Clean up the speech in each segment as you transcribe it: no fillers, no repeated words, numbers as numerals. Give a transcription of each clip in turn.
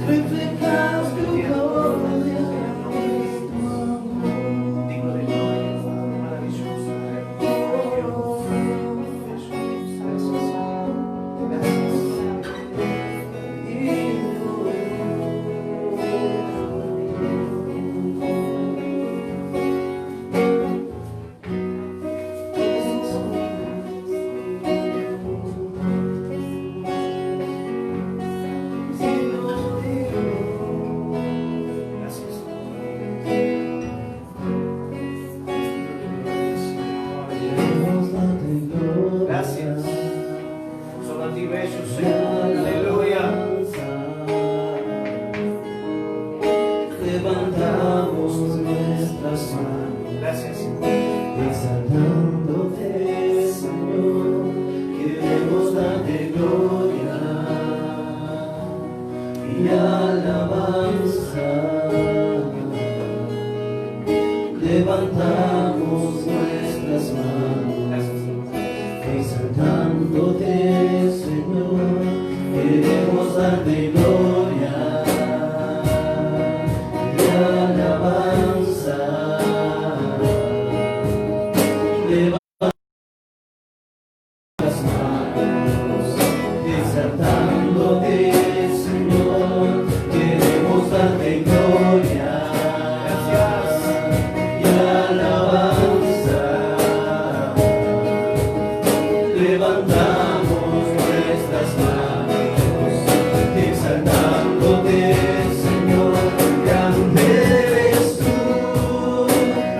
reflejas tu gloria, digno de gloria, maravilloso. Gracias. Solo a ti, bello Señor. Aleluya. levantamos nuestras manos, Gracias, Señor. exaltándote, Señor, queremos darte gloria y alabanza. Levantamos nuestras manos, Gracias, Señor. exaltándote, Señor, queremos darte gloria y alabanza. Levantamos las manos, exaltándote, Señor, queremos darte gloria y alabanza. Levantamos nuestras manos, exaltándote, Señor, grande eres tú,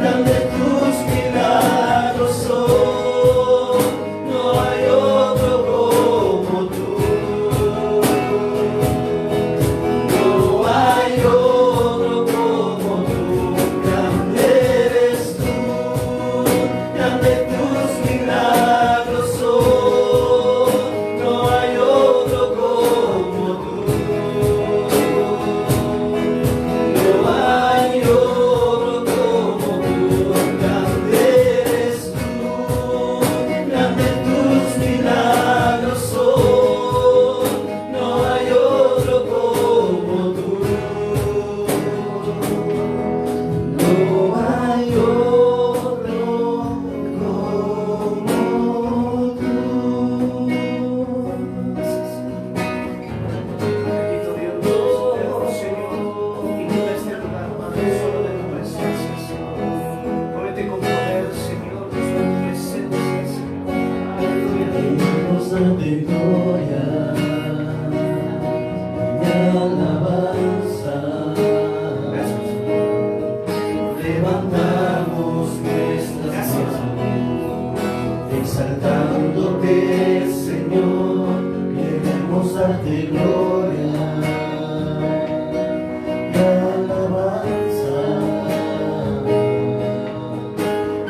grande tus milagros son, no hay otro como tú, no hay otro como tú, grande eres tú, grande tus milagros son, no hay otro como tú, no hay otro como tú, grande eres tú, grande tus milagros son, no hay otro como tú, no hay otro como tú. Bendito Dios, Señor, inunda este lugar, Padre, solo de tu presencia, Señor. Muévete con poder, Señor, desde tu presencia, Señor. Aleluya. Queremos darte gloria y alabanza. Gracias. Levantamos nuestras manos, exaltándote, Señor, queremos darte gloria y alabanza.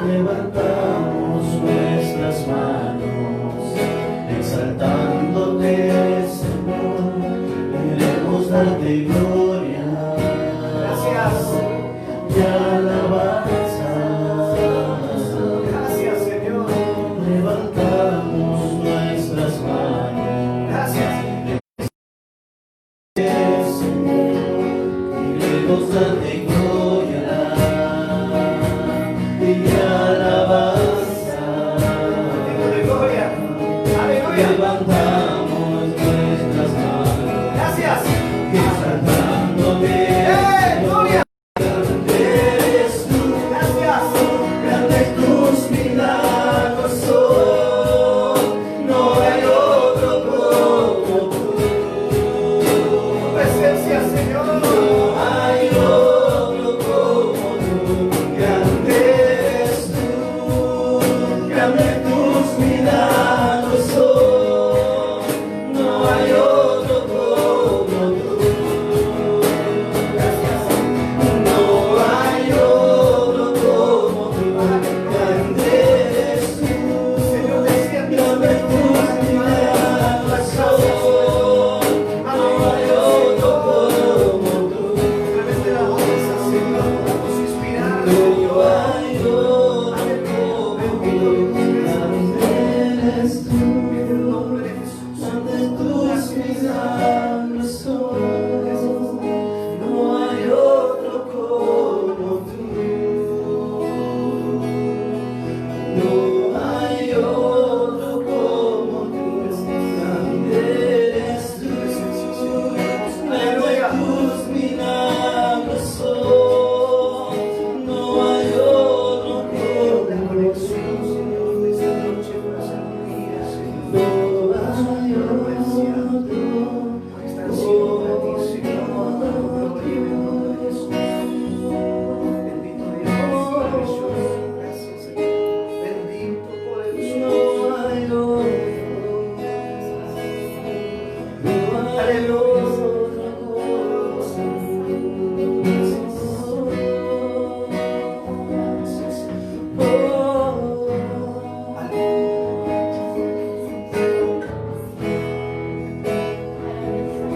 Levantamos nuestras manos, exaltándote, Señor, queremos darte gloria y alabanza. Gracias, Señor. Levantamos nuestras manos, Gracias. Señor, queremos darte gloria y alabanza. Digno de gloria. Aleluya. Levantamos nuestras manos, Gracias. exaltamos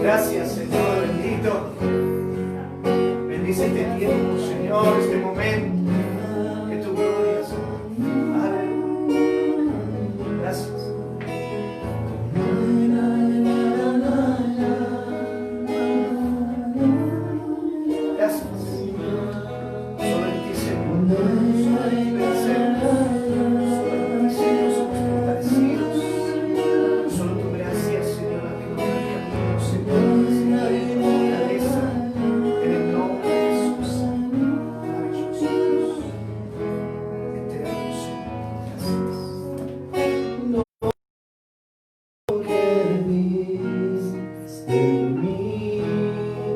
Gracias, Señor, bendito. Bendice este tiempo, Señor, este momento. Que tu gloria, Señor. Aleluya. Gracias. Gracias. Solo en ti, Señor. Solo en ti vencemos. Solo en ti, Señor, somos fortalecidos. Solo tu gracia, Señor, amigo, en el camino, Señor. Señor, en tu fortaleza. En el nombre de Jesús. Maravilloso Dios. Eterno, Señor. Gracias.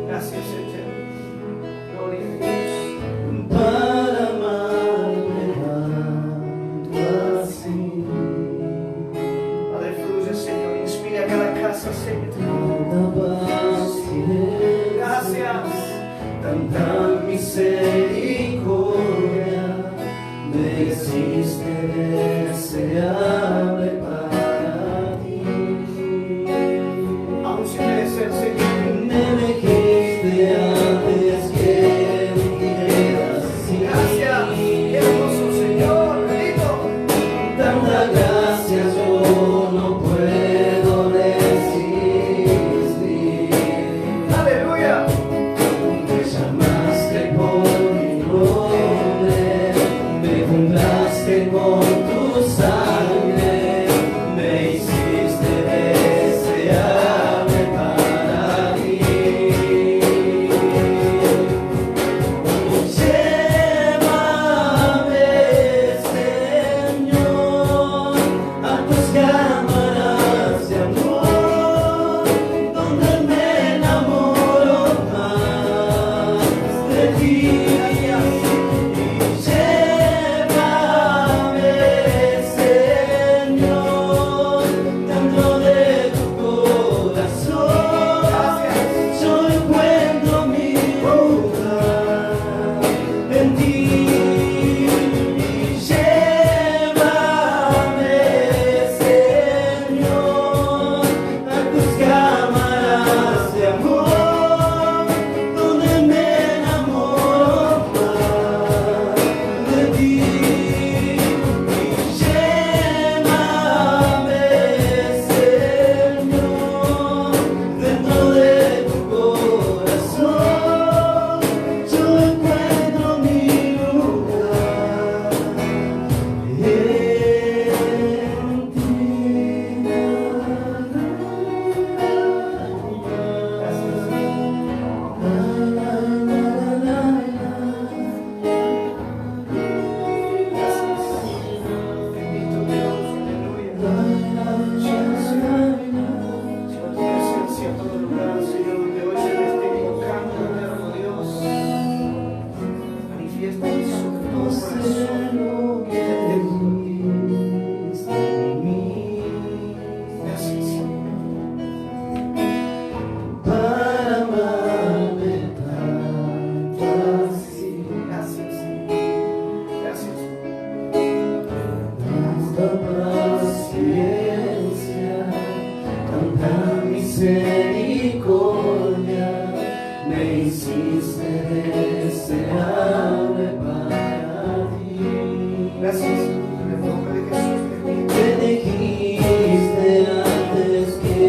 Gracias, Eterno. Gloria a Dios. Para amarme tanto así, Padre, fluye, Señor. Inspira a cada casa, Señor. tanta paciencia, Gracias. tanta misericordia, me hiciste deseable para ti. Aún sin merecer, Señor. Me elegiste antes que dijera sí. Gracias. Qué hermoso, Señor. Bendito. Tanta gracia yo no puedo resistir. Aleluya. Me llamaste por mi nombre, me compraste con tu sangre, me hiciste deseable para ti. Llévame, Señor, a tus cámaras de amor, donde me enamoro más de ti. Y llévame, Señor, dentro de tu corazón. Yo encuentro mi lugar en ti. Y llévame, Señor, a tus cámaras de amor, donde me enamoro más de ti. Y llévame, Señor, dentro de tu corazón. Yo encuentro mi lugar en Bendito Dios. Aleluya. Señor, tu presencia en todo lugar, Señor, donde hoy se me esté invocando, eterno Dios. Manifiesta sobre todo corazón. Gracias, Señor. para amarme tanto así, Gracias, Señor. Gracias. tanta paciencia, tanta misericordia, me hiciste deseable para ti. Gracias, en el nombre de Jesús. Bendito. Me dijiste antes que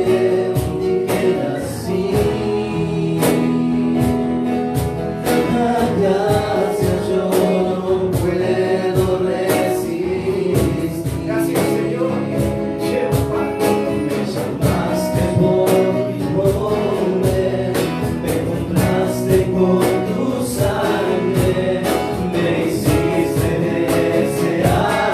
dijera sí. Tanta gracia yo no puedo resistir. Gracias, Señor. Lleva, Padre. Me llamaste por mi nombre, me compraste con tu sangre, me hiciste desear.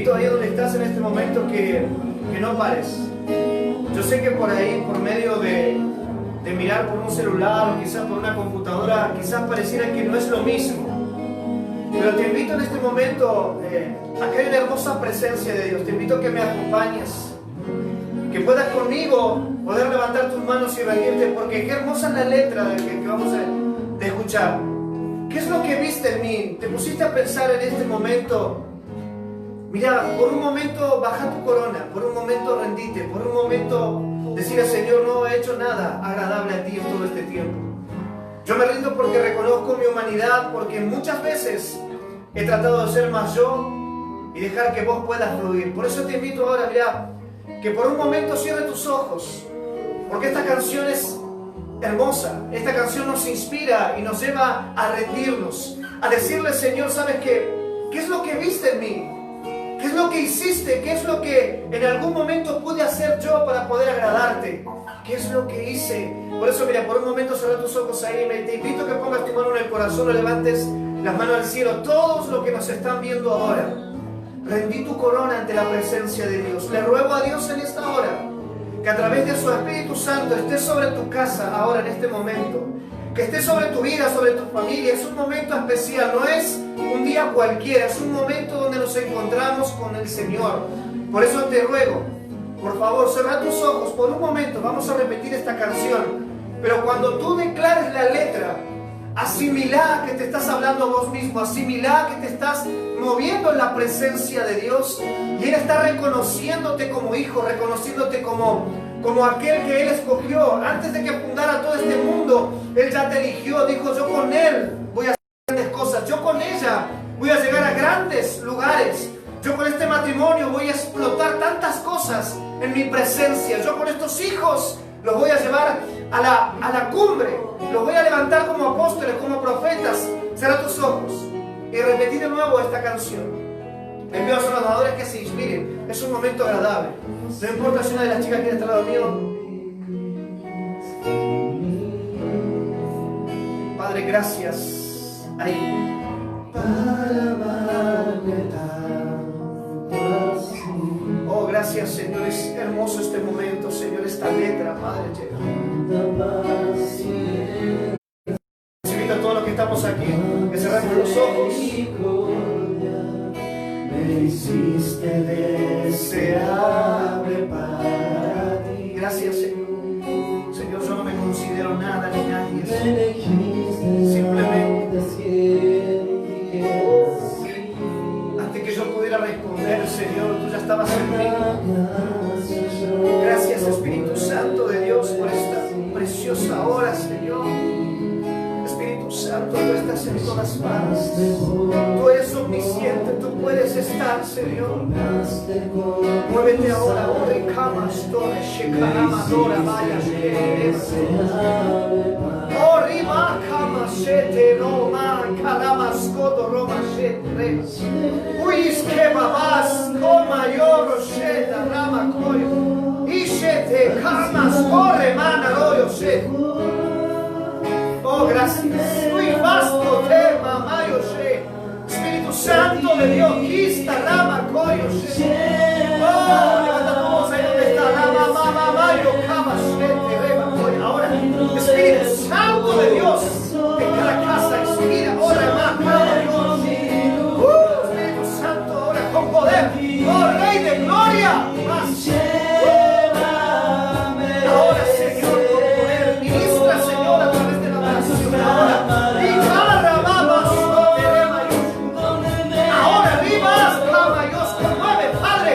invito ahí donde estás en este momento que no pares. Yo sé que por ahí, por medio de mirar por un celular o quizás por una computadora, quizás pareciera que no es lo mismo. Pero te invito en este momento a que haya una hermosa presencia de Dios. Te invito a que me acompañes, que puedas conmigo poder levantar tus manos y rendirte, porque qué hermosa es la letra que vamos a escuchar. ¿Qué es lo que viste en mí? ¿Te pusiste a pensar en este momento? Mira, por un momento baja tu corona, por un momento rendite, por un momento decirle: Señor, no he hecho nada agradable a ti en todo este tiempo. Yo me rindo porque reconozco mi humanidad, porque muchas veces he tratado de ser más yo y dejar que vos puedas fluir. Por eso te invito ahora, mira, que por un momento cierre tus ojos, porque esta canción es hermosa. Esta canción nos inspira y nos lleva a rendirnos, a decirle: Señor, ¿sabes qué? ¿Qué es lo que viste en mí? ¿Qué es lo que hiciste? ¿Qué es lo que en algún momento pude hacer yo para poder agradarte? ¿Qué es lo que hice? Por eso, mira, por un momento cierra tus ojos ahí. Te invito a que pongas tu mano en el corazón o levantes las manos al cielo. Todos los que nos están viendo ahora, rendí tu corona ante la presencia de Dios. Le ruego a Dios en esta hora que a través de su Espíritu Santo esté sobre tu casa ahora en este momento, que esté sobre tu vida, sobre tu familia. Es un momento especial, no es un día cualquiera, es un momento donde nos encontramos con el Señor. Por eso te ruego, por favor, cierra tus ojos por un momento. Vamos a repetir esta canción, pero cuando tú declares la letra, asimilá que te estás hablando a vos mismo, asimilá que te estás moviendo en la presencia de Dios, y Él está reconociéndote como hijo, reconociéndote como aquel que Él escogió. Antes de que fundara todo este mundo, Él ya te eligió. Dijo: yo con Él voy a hacer grandes cosas, yo con ella voy a llegar a grandes lugares, yo con este matrimonio voy a explotar tantas cosas en mi presencia, yo con estos hijos los voy a llevar a la cumbre, los voy a levantar como apóstoles, como profetas. Cierra tus ojos y repetí de nuevo esta canción. Le pido a los adoradores que se inspiren. Es un momento agradable. No importa si una de las chicas quiere estar al lado mío. Padre, gracias. Ahí. Oh, gracias, Señor. Es hermoso este momento, Señor. Esta letra, Padre. Invito a todos los que estamos aquí que cerremos los ojos. Me hiciste deseable para ti. Gracias, Señor. Señor, yo no me considero nada ni nadie. Simplemente antes que yo pudiera responder, Señor, tú ya estabas en mí. Gracias, Espíritu Santo de Dios, por esta preciosa hora, Señor. Espíritu Santo, tú estás en todas partes. Tú eres omnisciente, tú puedes estar, Señor. Muévete ahora, ore, camas, torre, shekarama, dora, vaya, oh, rima, camas, shete, roma, calamas, codo, roma, shete, uis, que babas, coma, yoro, sheta, rama, coyo, ishete, camas, corre, mana, royo, shete. Oh, gracias. Muy vasto tema, Mayo She. Espíritu Santo de Dios, Kista, Rama, Koyo She. Oh, levanta tu voz ahí donde está. Rama, Mama, Mayo, Kama, She, Rema, Koyo. Ahora, Espíritu Santo de Dios, en cada casa, inspira. Oh, Rama, Kama, Dios. Espíritu Santo, ahora con poder. Oh, Rey de Gloria. Más. Ahora, Señor, con poder. Ministra, Señor, a través de la oración. Ahora, ahora, vivas, clama Dios, conmueve, Padre.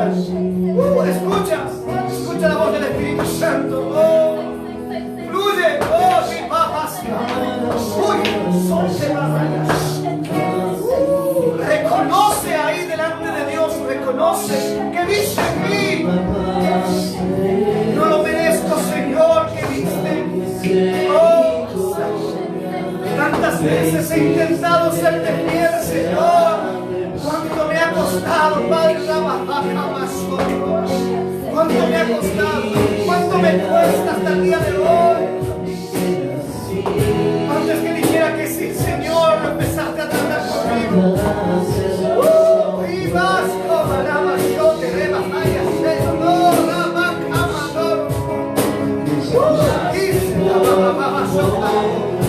Escucha, escucha la voz del Espíritu Santo. Oh, fluye, oh, mi papá. Uy, son barrayas. Reconoce ahí delante de Dios, reconoce que viste en mí. No lo merezco, Señor, que viste. Oh, tantas veces he intentado serte fiel, Señor. Cuánto me ha costado, Padre, cuánto me ha costado, cuánto me cuesta hasta el día de hoy. Antes que dijera que sí, Señor, empezaste a tratar conmigo. Y vas como la yo te rebajaya, Señor,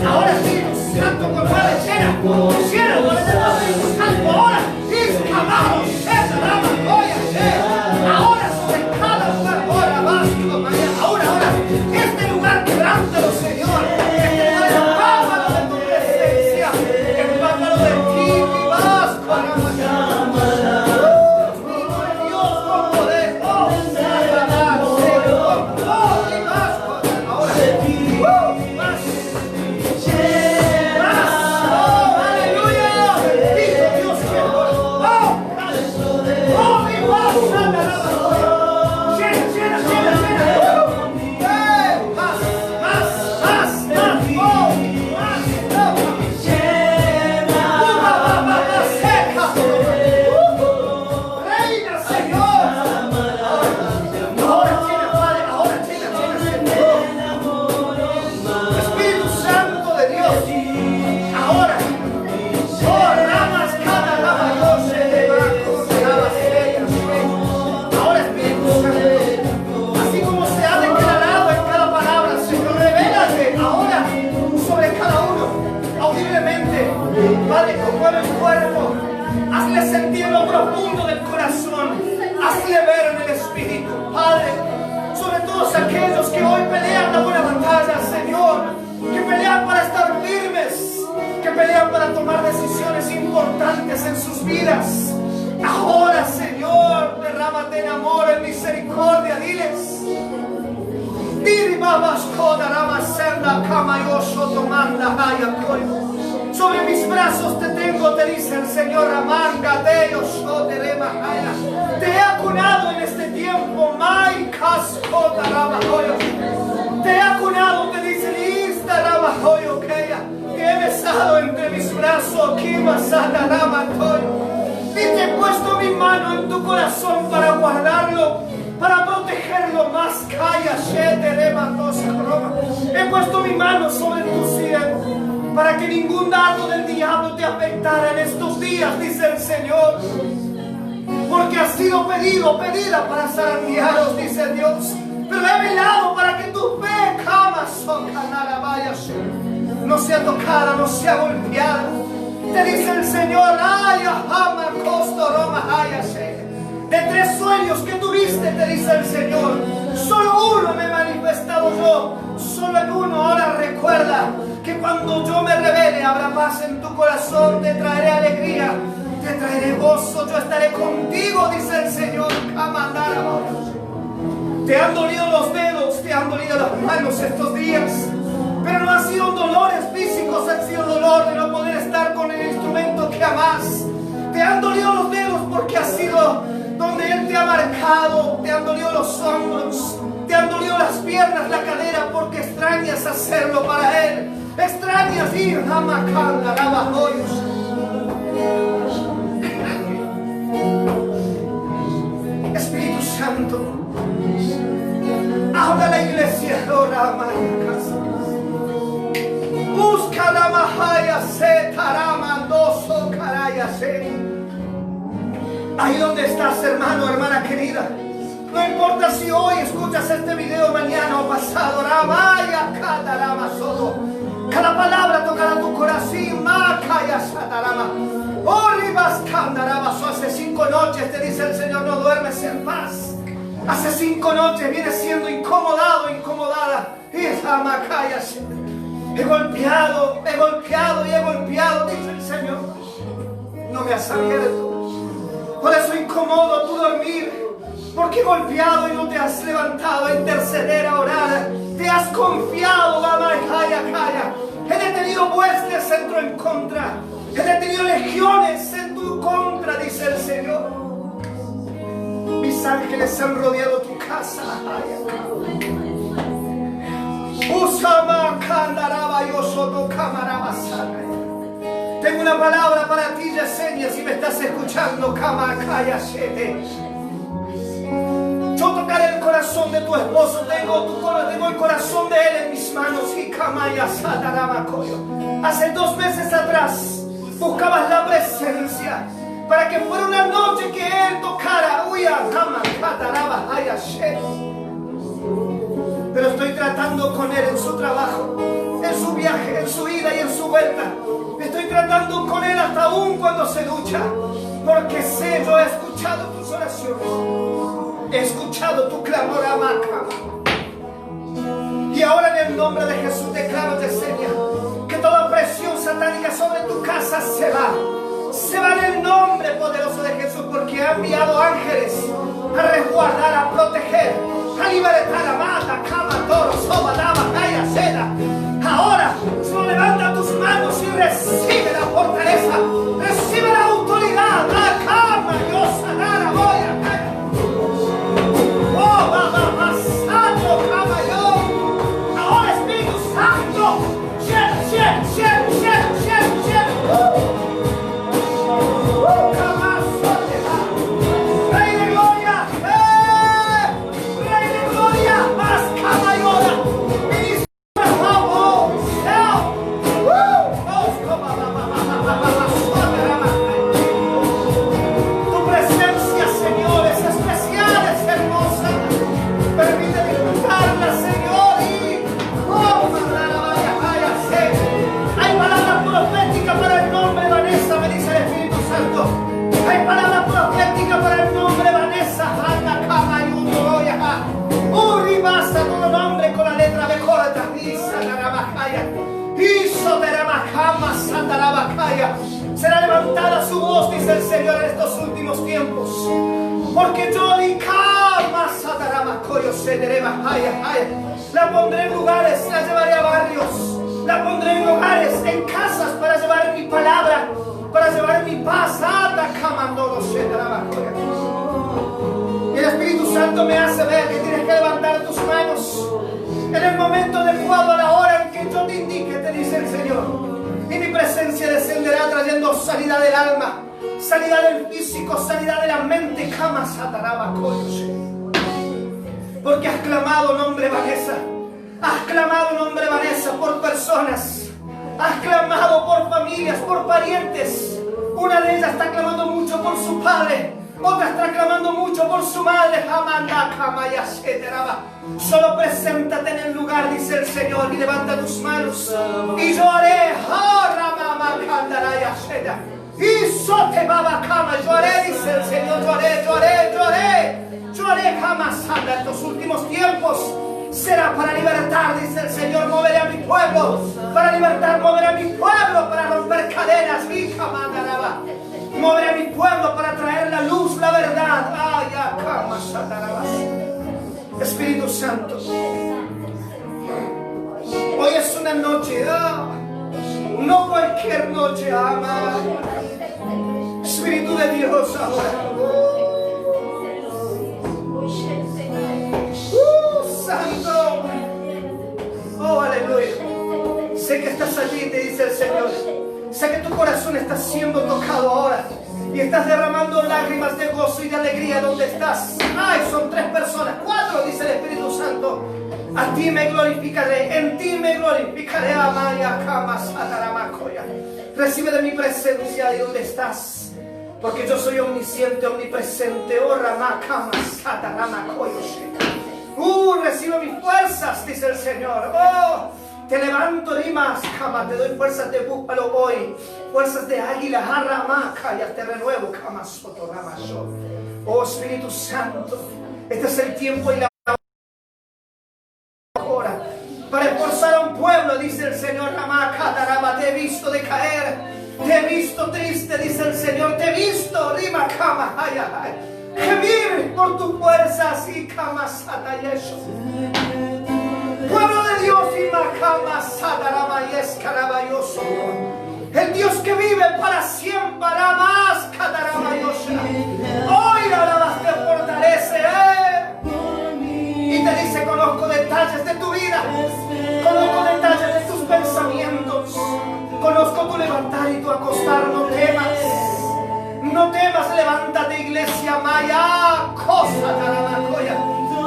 ahora sí, santo con madre llena, cielo, por el Espíritu Santo, ahora, y amado, esa rama, ahora sobre cada lugar, ahora vas, ahora, este lugar quebrántalo, Señor, este lugar es bárbaro de tu presencia, es bárbaro de ti, y vas, para Dios con poder, oh, y vas, ahora, vas. Padre, conmueve el cuerpo, hazle sentir lo profundo del corazón, hazle ver en el Espíritu, Padre, sobre todos aquellos que hoy pelean la buena batalla, Señor, que pelean para estar firmes, que pelean para tomar decisiones importantes en sus vidas. Ahora, Señor, derrámate en amor, en misericordia, diles. Sobre mis brazos te tengo, te dice el Señor. Te he acunado en este tiempo. Te he acunado, te dice. Te he besado entre mis brazos. Y te he puesto mi mano en tu corazón para guardarlo, para protegerlo más. He puesto mi mano sobre tu siervo, para que ningún dardo del diablo te afectara en estos días, dice el Señor. Porque has sido pedida para zarandearos, dice Dios. Pero he velado para que tu fe no sea tocada, no sea golpeada. Te dice el Señor, de 3 sueños que tuviste, te dice el Señor, solo uno me he manifestado yo, solo en uno. Ahora recuerda que cuando yo me revele habrá paz en tu corazón, te traeré alegría, te traeré gozo, yo estaré contigo, dice el Señor. Te han dolido los dedos, te han dolido las manos estos días, pero no han sido dolores físicos, han sido dolor de no poder estar con el instrumento que amas. Te han dolido los dedos porque ha sido donde Él te ha marcado, te han dolido los hombros, te han dolido las piernas, la cadera, porque extrañas hacerlo para Él, extrañas ir a Macanda, Navajoyos. Espíritu Santo, habla a la iglesia, ora busca la mahaya se taramandoso caraya se. Ahí donde estás, hermano, hermana querida, no importa si hoy escuchas este video, mañana o pasado, ramaya catarama solo, cada palabra tocará tu corazón, macaya satarama. Oh, ribas candarama. Hace 5 noches te dice el Señor, no duermes en paz. Hace 5 noches vienes siendo incomodado, incomodada. He golpeado y he golpeado, dice el Señor. No me has abierto. Por eso incomodo tu dormir. he golpeado y no te has levantado a interceder, a orar. Te has confiado, he detenido huestes en tu en contra. He detenido legiones en tu contra, dice el Señor. Mis ángeles han rodeado tu casa. Tengo una palabra para ti, Yesenia, si me estás escuchando. Yo tocaré el corazón de tu esposo. Tengo el corazón de él en mis manos. Hace 2 meses atrás buscabas la presencia para que fuera una noche que él tocara. Pero estoy tratando con él en su trabajo, en su viaje, en su ida y en su vuelta. Estoy tratando con él hasta aún cuando se ducha, porque sé, yo he escuchado tus oraciones, he escuchado tu clamor, Amaca. Y ahora en el nombre de Jesús declaro, Yesenia, que toda presión satánica sobre tu casa se va en el nombre poderoso de Jesús, porque ha enviado ángeles a resguardar, a proteger, a libertar, a mata, cama, toro, soba, dama, calla, seda. Ahora solo levanta tus manos y recibe la fortaleza, recibe la autoridad, la cama, Dios, sanara, voy a caer. Oh, va, santo, cama, yo. Ahora Espíritu Santo, Rey de gloria, Rey de gloria, más cama y hora. Tu presencia, Señor, es especial, es hermosa. Permite disfrutarla, Señor. Y hay palabras proféticas para el nombre de Vanessa, me dice el Espíritu Santo. Hay palabras proféticas para el nombre de Vanessa. Basta todo nombre con la letra B corta. Será levantada su voz, dice el Señor, en estos últimos tiempos. Porque yo la pondré en lugares, la llevaré a barrios, la pondré en hogares, en casas, para llevar mi palabra, para llevar mi paz. El Espíritu Santo me hace ver que tienes que levantar tus manos en el momento adecuado, a la hora en que yo te indique, te dice el Señor. Y mi presencia descenderá trayendo sanidad del alma, sanidad del físico, sanidad de la mente. Porque has clamado, nombre Vanessa. Has clamado, nombre Vanessa, por personas. Has clamado por familias, por parientes. Una de ellas está clamando mucho por su padre. Otra está clamando mucho por su madre. Solo preséntate en el lugar, dice el Señor, y levanta tus manos. Y yo haré. Yo haré, dice el Señor. Yo haré jamás. En los últimos tiempos será para libertar, dice el Señor. Moveré a mi pueblo para libertar, moveré a mi pueblo para romper cadenas. Moveré a mi pueblo para traer la luz, la verdad. Espíritu Santo, hoy es una noche, no cualquier noche, ama. Espíritu de Dios, ahora. Santo. Oh, aleluya. Sé que estás allí, te dice el Señor. Sé que tu corazón está siendo tocado ahora y estás derramando lágrimas de gozo y de alegría donde estás. Ay, son 3 personas, 4, dice el Espíritu Santo. A ti me glorificaré, en ti me glorificaré. Amaya, Kama, Sataramakoya. Recibe de mi presencia de donde estás, porque yo soy omnisciente, omnipresente. Oh, Ramakama, Sataramakoya. Recibe mis fuerzas, dice el Señor. Oh, te levanto, Rimas, Kama, te doy fuerzas de búfalo hoy, fuerzas de águila, Haramaca, ya te renuevo, Kama, Sotoramasho. Oh, Espíritu Santo, este es el tiempo y la hora para esforzar a un pueblo, dice el Señor. Ramaca, Tarama, te he visto decaer, te he visto triste, dice el Señor, te he visto, Rima, Kama, gemir por con tus fuerzas y Kamasata Yeshu. Pueblo de Dios y Makamasata Ramayes Karabayoso. El Dios que vive para siempre, más Katarabayosha. Hoy la alabanza te fortalece, y te dice: conozco detalles de tu vida, conozco detalles de tus pensamientos, conozco tu levantar y tu acostar. No temas, no temas, levántate, iglesia Maya, cosa Tarabacoya.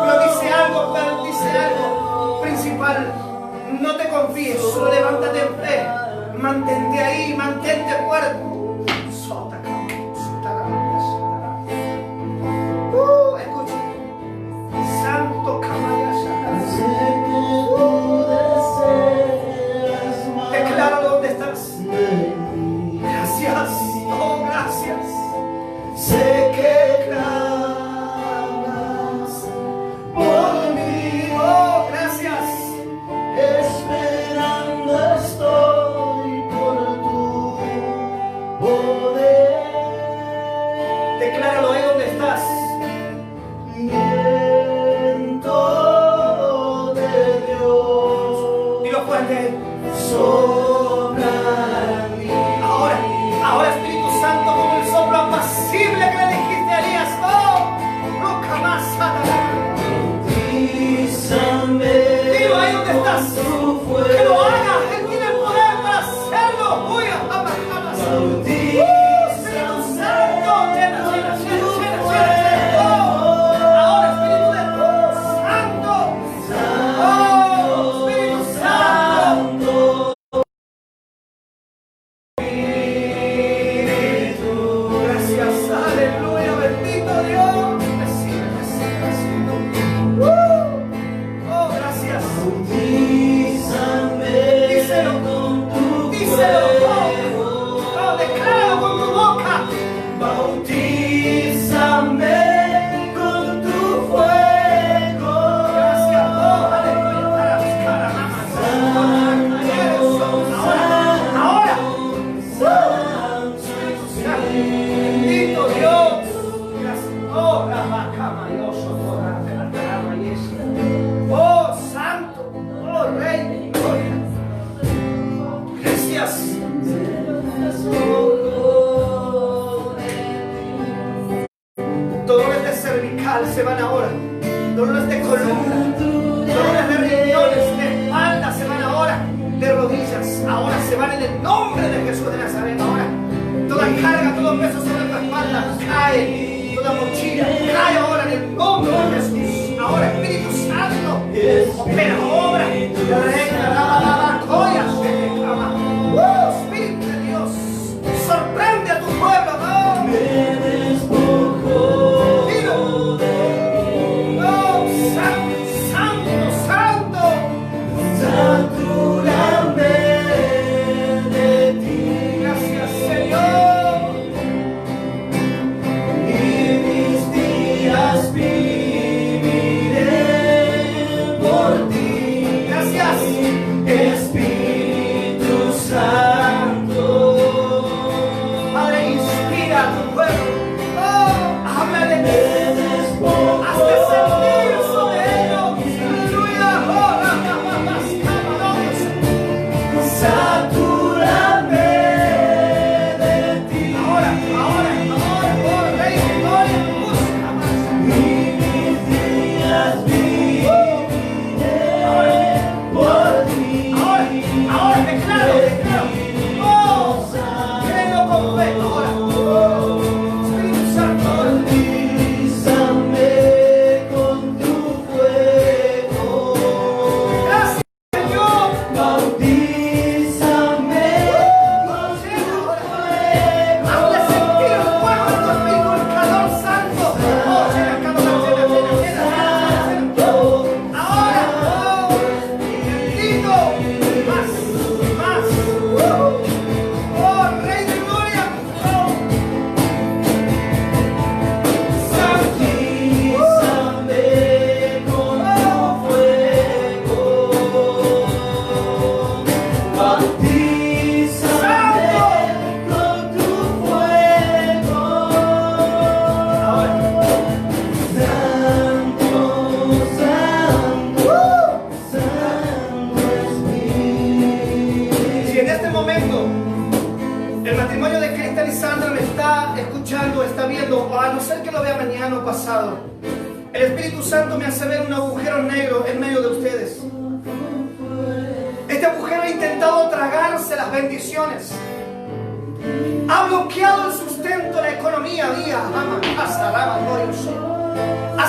Pero dice algo principal: no te confíes, solo levántate en fe, mantente ahí, mantente fuerte. Escucha, Santo Kamayasha. Decláralo donde estás. Gracias, oh gracias. Sé que clamas por mí, oh gracias. Esperando estoy por tu poder. Decláralo ahí donde estás. Viento de Dios, Dilo fuerte. sopla en mí. Ahora Espíritu Santo, como el soplo apacible que le dijiste a Elías. Oh, nunca más. Bautízame Dilo ahí donde estás. con tu Que lo fuego. haga. Él tiene el poder para hacerlo. Uy, Espíritu Santo, llena. Ahora Espíritu de Dios Santo. Oh, Espíritu Santo. Gracias, aleluya, bendito Dios. Recibe. Oh, gracias. Bautízame Díselo. con tu Díselo. fuego. Oh, decláralo con tu boca. Bautízame con tu fuego. Gracias. Oh, aleluya. Ahora. Bendito Dios. Gracias. Oh, la vaca mayoso, oh, santo. Oh, rey de gloria. Gracias. Dolores de cervical se van ahora. Dolores de columna. Dolores de riñones, de espalda se van ahora. De rodillas. Ahora se van en el nombre de Jesús de Nazaret. Ahora. Toda carga, todo peso sobre tu espalda cae. Toda mochila cae ahora en el nombre de Jesús. Ahora Espíritu Santo. Opera, obra. Reina, la joya. Espíritu de Dios. Sorprende a tu pueblo, ¿no? Dilo. Oh, santo. Satúrame de ti. Gracias, Señor. Y mis días mañana pasado, el Espíritu Santo me hace ver un agujero negro en medio de ustedes. Este agujero ha intentado tragarse las bendiciones. Ha bloqueado el sustento, la economía. Ha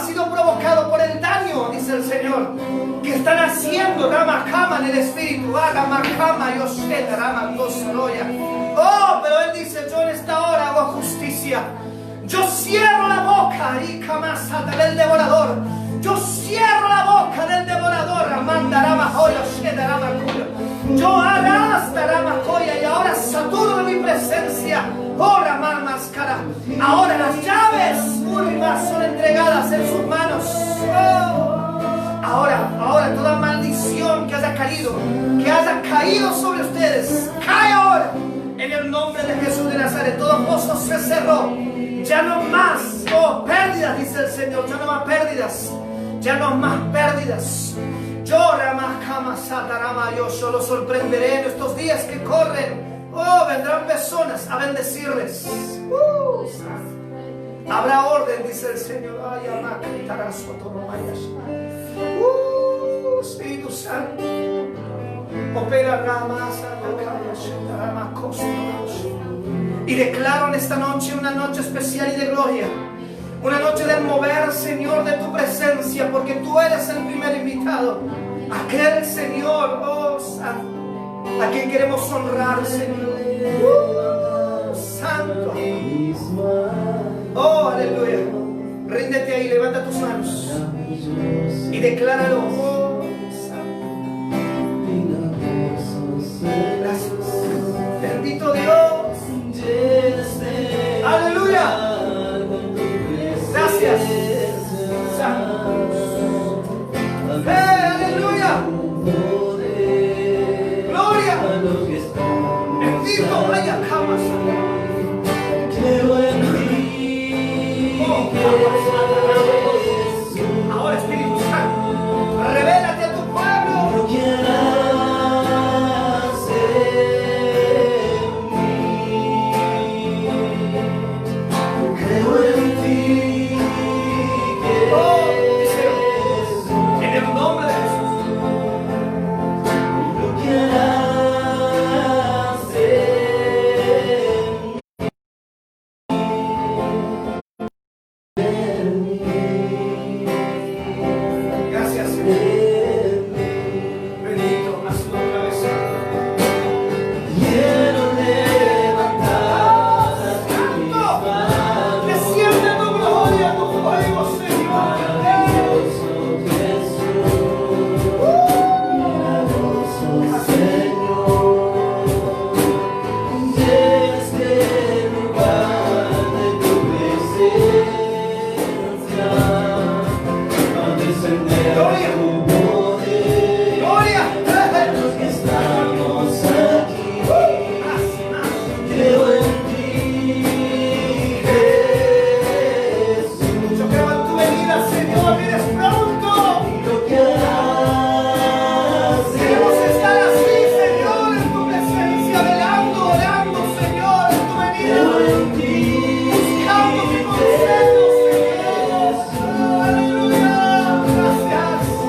sido provocado por el daño, dice el Señor, que están haciendo en el espíritu. Oh, pero Él dice: yo en esta hora hago justicia. Yo cierro la boca del devorador. Yo cierro la boca del devorador. Yo y ahora saturo de mi presencia. Ahora las llaves son entregadas en sus manos. Ahora toda maldición que haya caído sobre ustedes, cae ahora en el nombre de Jesús de Nazaret. Todo pozo se cerró. Ya no más pérdidas, dice el Señor. Ya no más pérdidas. Ya no más pérdidas. Yo los sorprenderé en estos días que corren. Vendrán personas a bendecirles. Habrá orden, dice el Señor. Espíritu Santo, opera y declaro en esta noche una noche especial y de gloria. Una noche del mover, Señor, de tu presencia, porque tú eres el primer invitado. Aquel Señor, Santo, a quien queremos honrar, Señor. Santo. Aleluya. Ríndete ahí, levanta tus manos y decláralo. Santo. Gracias. Bendito Dios. Aleluya. Gracias. Santo. Aleluya. Gloria. Bendito vaya camas. Ahora, Espíritu Santo, revélate a tu pueblo. Creo en ti. En el nombre de Jesús. Gracias, Señor. Bendito, hazlo otra vez. Quiero levantar Santo, desciende tu gloria, tu fuego, Señor. este lugar de tu presencia, a descender Gloria. tu poder. Gloria. Los que estamos aquí, creo en ti, Jesús. Yo creo en tu venida, Señor. Vienes pronto. Y lo que harás Queremos estar así, Señor, en tu presencia, velando, orando, Señor, en tu venida. creo en ti, Buscando tu consejo, Señor. Aleluya. Gracias.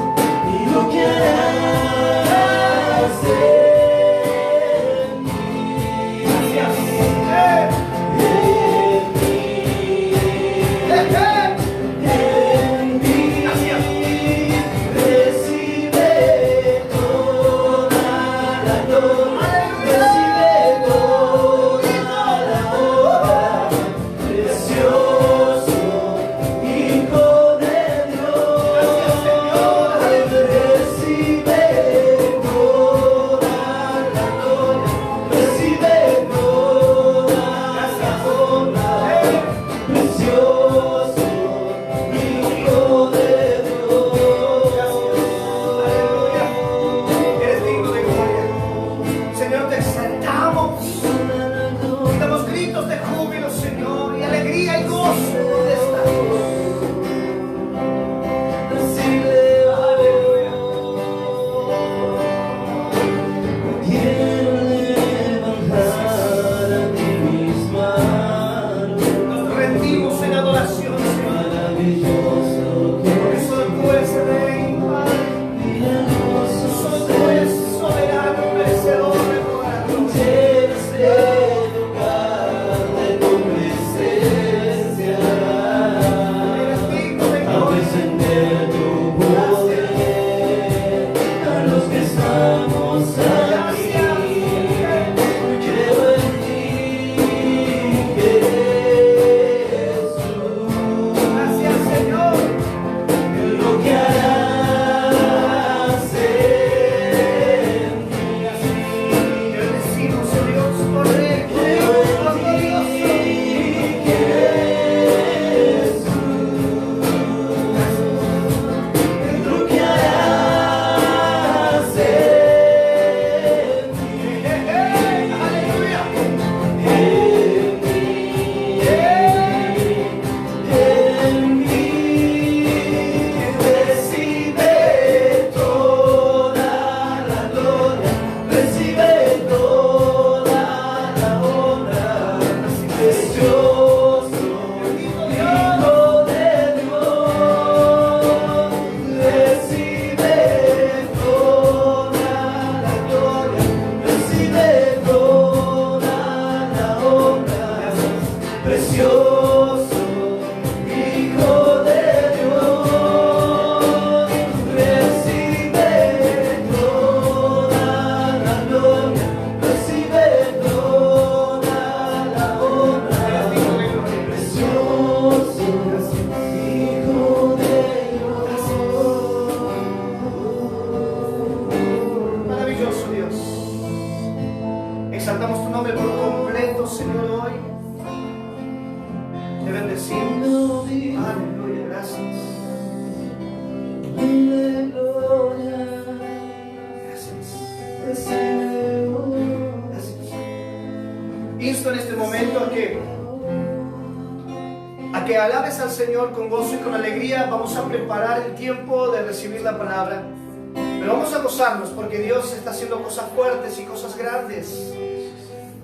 alabarles al Señor con gozo y con alegría. Vamos a preparar el tiempo de recibir la palabra. Pero vamos a gozarnos porque Dios está haciendo cosas fuertes y cosas grandes.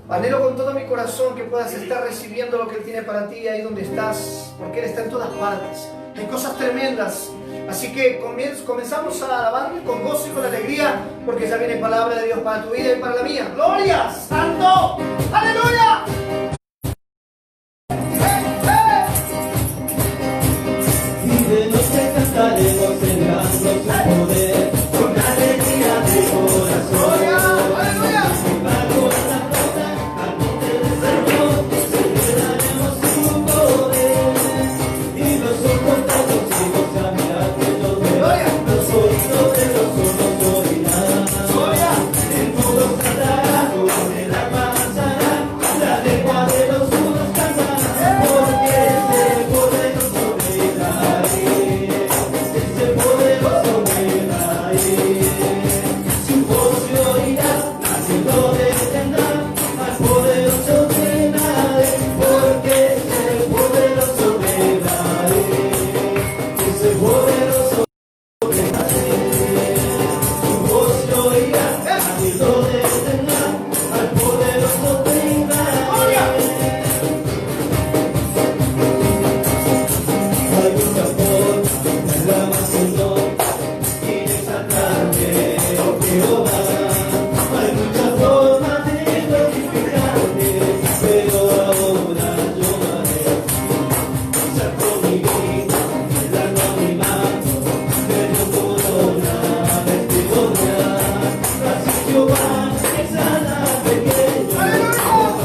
Anhelo con todo mi corazón que puedas estar recibiendo lo que Él tiene para ti ahí donde estás, porque Él está en todas partes. Hay cosas tremendas. Así que comenzamos a alabarle con gozo y con alegría, porque ya viene palabra de Dios para tu vida y para la mía. ¡Gloria! ¡Santo! ¡Aleluya! Y de noche cantaremos celebrando su poder, con alegría de corazón. ¡Gloria! ¡Aleluya! Bajo la flauta, al monte del Señor, celebraremos su poder. Y los ojos de los ciegos sabrán que yo veo, ¡Gloria! los oídos de los sordos oirán. ¡Gloria! El mundo cantará, el alma danzará, la lengua de los mudos cantará, porque ese poderoso su voz se oirá, nadie lo detendrá, al poderoso reinaré, porque ese poderoso reinaré, ese poderoso reinaré. Su voz se oirá, nadie lo detendrá, al poderoso reinaré. Hay un tambor, clama Señor, y exaltarte, oh Jehová. Hay muchas formas de glorificarte, pero ahora yo haré. Saco mi vida, el alma mi mano, me dio corona, vestidoria. Así Jehová, exhala pequeño,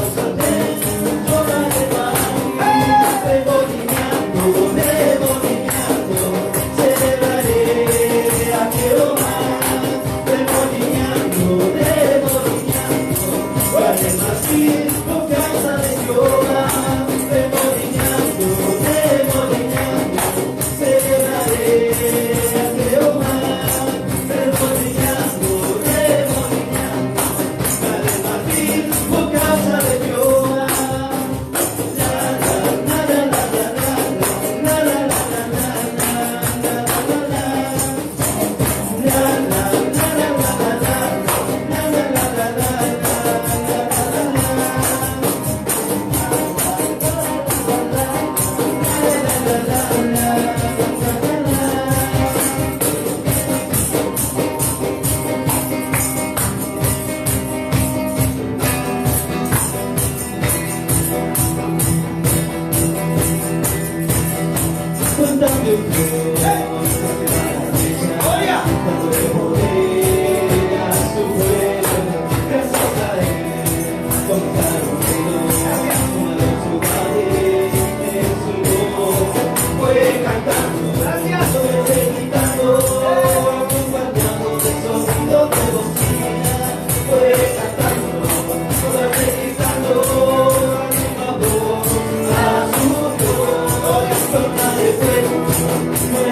exalté, lloraré más. Demoniando, celebraré a Jehová. Demoniando, vale más ir por causa de Jehová. Demoniando, celebraré a Jehová. Demoniando, vale más ir por causa de Jehová. Cuéntame un ¡Gloria! dándole poder a su pueblo, gracias a él, contaron una de su madre, en su voz, fue cantando, Gracias. fue gritando, acompañado de sonido de bocina, fue cantando, fue gritando, animador a su Dios, corona de fuego, fue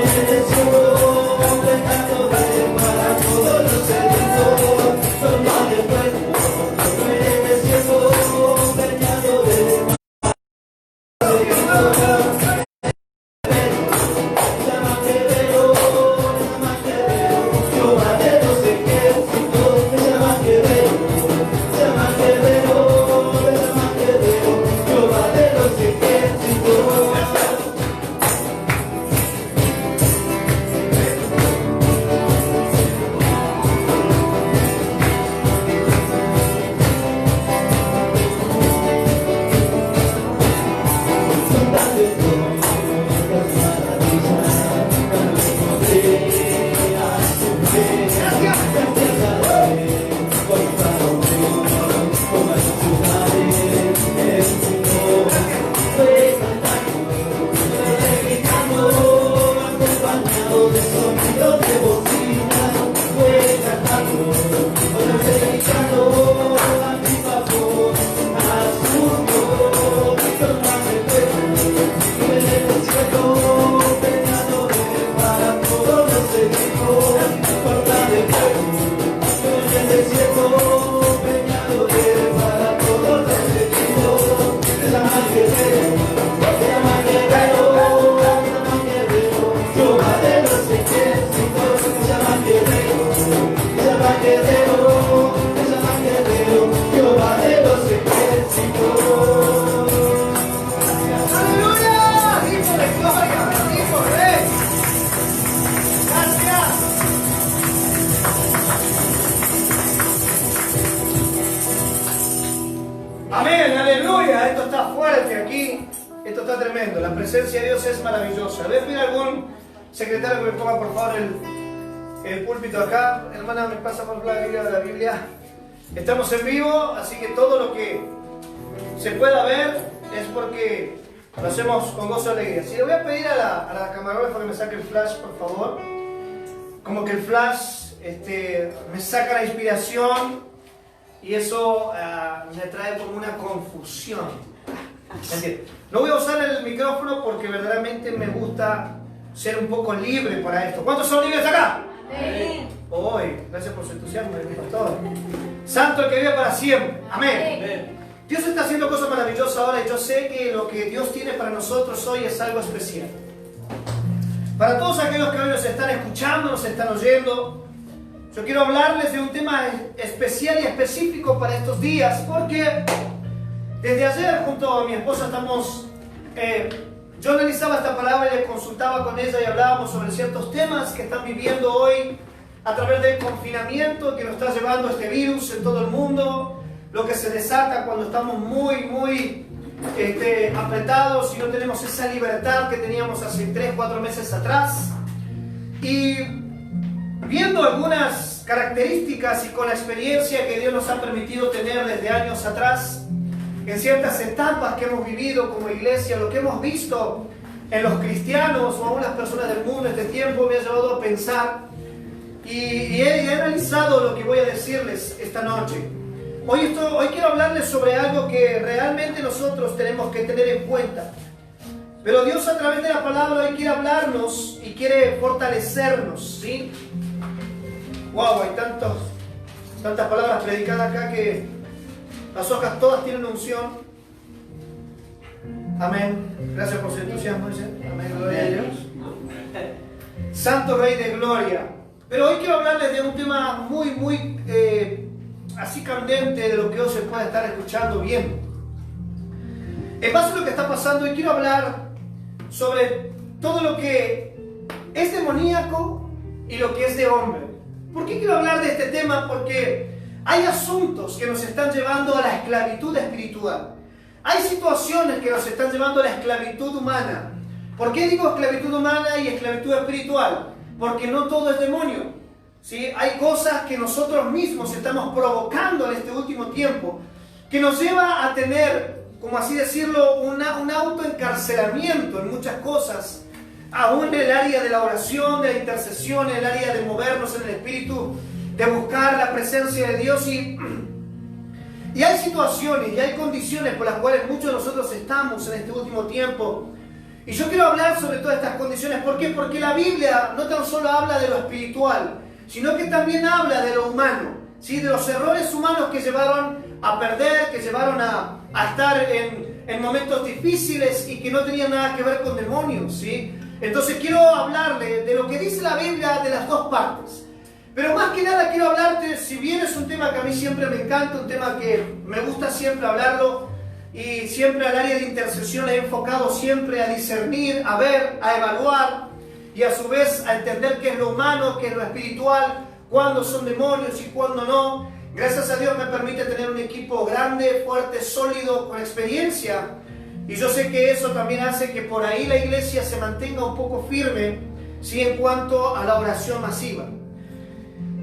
presencia de Dios es maravillosa. ¿Le voy a pedir a algún secretario que me ponga por favor el púlpito acá? Hermana, me pasa por la Biblia de la Biblia. Estamos en vivo, así que todo lo que se pueda ver es porque lo hacemos con gozo y alegría. Sí, le voy a pedir a la camarógrafa que me saque el flash, por favor. Como que el flash me saca la inspiración y eso me trae como una confusión. No voy a usar el micrófono porque verdaderamente me gusta ser un poco libre para esto. ¿Cuántos son libres acá? Amén. Hoy, gracias por su entusiasmo, mi pastor. Santo el que vive para siempre. Amén. Dios está haciendo cosas maravillosas ahora y yo sé que lo que Dios tiene para nosotros hoy es algo especial. Para todos aquellos que hoy nos están escuchando, nos están oyendo, yo quiero hablarles de un tema especial y específico para estos días, porque desde ayer junto a mi esposa yo analizaba esta palabra y le consultaba con ella y hablábamos sobre ciertos temas que están viviendo hoy a través del confinamiento que nos está llevando este virus en todo el mundo, lo que se desata cuando estamos muy apretados y no tenemos esa libertad que teníamos hace 3-4 meses atrás. Y viendo algunas características y con la experiencia que Dios nos ha permitido tener desde años atrás, en ciertas etapas que hemos vivido como iglesia, lo que hemos visto en los cristianos o aún las personas del mundo este tiempo me ha llevado a pensar y he analizado lo que voy a decirles esta noche. Hoy quiero hablarles sobre algo que realmente nosotros tenemos que tener en cuenta. Pero Dios a través de la palabra hoy quiere hablarnos y quiere fortalecernos, ¿sí? Wow, hay tantas palabras predicadas acá que las hojas todas tienen unción. Amén. Gracias por su entusiasmo, dice. Amén, gloria a Dios. Santo Rey de Gloria. Pero hoy quiero hablarles de un tema muy así candente de lo que hoy se puede estar escuchando bien. En base a lo que está pasando, hoy quiero hablar sobre todo lo que es demoníaco y lo que es de hombre. ¿Por qué quiero hablar de este tema? Porque hay asuntos que nos están llevando a la esclavitud espiritual. Hay situaciones que nos están llevando a la esclavitud humana. ¿Por qué digo esclavitud humana y esclavitud espiritual? Porque no todo es demonio, ¿sí? Hay cosas que nosotros mismos estamos provocando en este último tiempo que nos lleva a tener, como así decirlo, un autoencarcelamiento en muchas cosas, aún en el área de la oración, de la intercesión, en el área de movernos en el Espíritu, de buscar la presencia de Dios y hay situaciones y hay condiciones por las cuales muchos de nosotros estamos en este último tiempo. Y yo quiero hablar sobre todas estas condiciones. ¿Por qué? Porque la Biblia no tan solo habla de lo espiritual, sino que también habla de lo humano, ¿sí? De los errores humanos que llevaron a perder, que llevaron a estar en momentos difíciles y que no tenían nada que ver con demonios, ¿sí? Entonces quiero hablarle de lo que dice la Biblia de las dos partes. Pero más que nada quiero hablarte, si bien es un tema que a mí siempre me encanta, un tema que me gusta siempre hablarlo, y siempre al área de intercesión he enfocado siempre a discernir, a ver, a evaluar y a su vez a entender qué es lo humano, qué es lo espiritual, cuándo son demonios y cuándo no. Gracias a Dios me permite tener un equipo grande, fuerte, sólido, con experiencia, y yo sé que eso también hace que por ahí la iglesia se mantenga un poco firme, ¿sí? En cuanto a la oración masiva.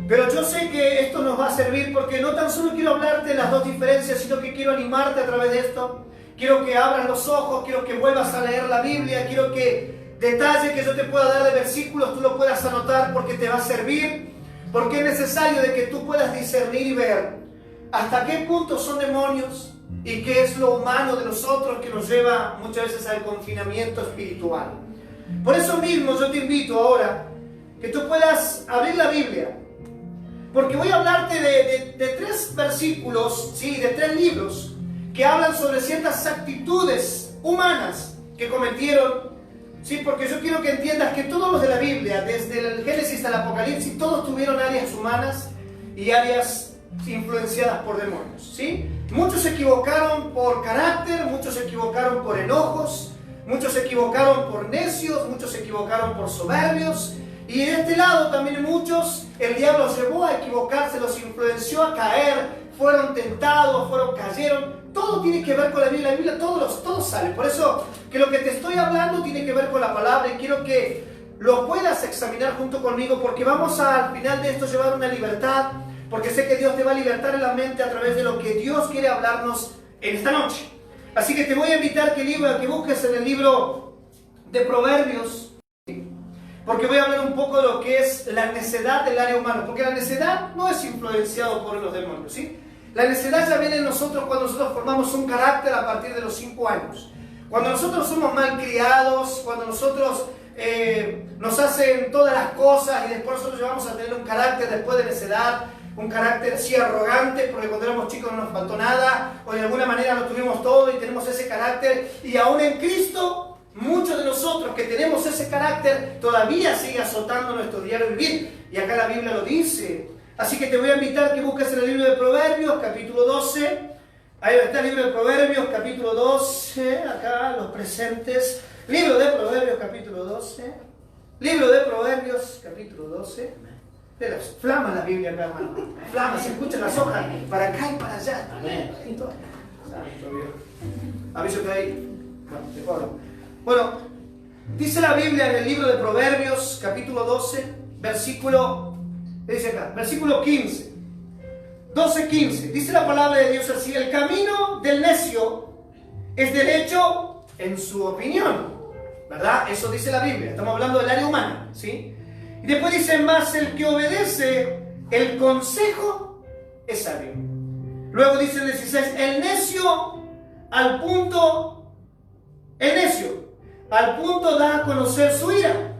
Pero yo sé que esto nos va a servir porque no tan solo quiero hablarte de las dos diferencias, sino que quiero animarte a través de esto. Quiero que abras los ojos, quiero que vuelvas a leer la Biblia, quiero que detalle que yo te pueda dar de versículos tú lo puedas anotar porque te va a servir, porque es necesario de que tú puedas discernir y ver hasta qué punto son demonios y qué es lo humano de nosotros que nos lleva muchas veces al confinamiento espiritual. Por eso mismo yo te invito ahora que tú puedas abrir la Biblia, porque voy a hablarte de 3 versículos, ¿sí? De 3 libros que hablan sobre ciertas actitudes humanas que cometieron, ¿sí? Porque yo quiero que entiendas que todos los de la Biblia, desde el Génesis al Apocalipsis, todos tuvieron áreas humanas y áreas influenciadas por demonios, ¿sí? Muchos se equivocaron por carácter, muchos se equivocaron por enojos, muchos se equivocaron por necios, muchos se equivocaron por soberbios. Y de este lado también muchos, el diablo los llevó a equivocarse, los influenció a caer, fueron tentados, cayeron. Todo tiene que ver con la Biblia, todos salen. Por eso que lo que te estoy hablando tiene que ver con la palabra y quiero que lo puedas examinar junto conmigo porque vamos al final de esto llevar una libertad, porque sé que Dios te va a libertar en la mente a través de lo que Dios quiere hablarnos en esta noche. Así que te voy a invitar que busques en el libro de Proverbios, porque voy a hablar un poco de lo que es la necedad del área humana, porque la necedad no es influenciado por los demonios, ¿sí? La necedad ya viene en nosotros cuando nosotros formamos un carácter a partir de los 5 años. Cuando nosotros somos mal criados, cuando nosotros nos hacen todas las cosas y después nosotros llevamos a tener un carácter después de necedad, un carácter así arrogante, porque cuando éramos chicos no nos faltó nada, o de alguna manera lo tuvimos todo y tenemos ese carácter, y aún en Cristo, muchos de nosotros que tenemos ese carácter todavía sigue azotando nuestro diario vivir, y acá la Biblia lo dice. Así que te voy a invitar que busques en el libro de Proverbios, capítulo 12, ahí está el libro de Proverbios, capítulo 12, acá los presentes, libro de Proverbios, capítulo 12, libro de Proverbios, capítulo 12, pero flama la Biblia acá, hermano, flama, se escuchan las hojas, para acá y para allá, Amén. Santo Dios. Aviso que hay, te cobro. Bueno, dice la Biblia en el libro de Proverbios, capítulo 12, versículo 15. 12:15. Dice la palabra de Dios así: el camino del necio es derecho en su opinión. ¿Verdad? Eso dice la Biblia. Estamos hablando del área humana, ¿sí? Y después dice: más el que obedece el consejo es sabio. Luego dice el 16: el necio al punto da a conocer su ira,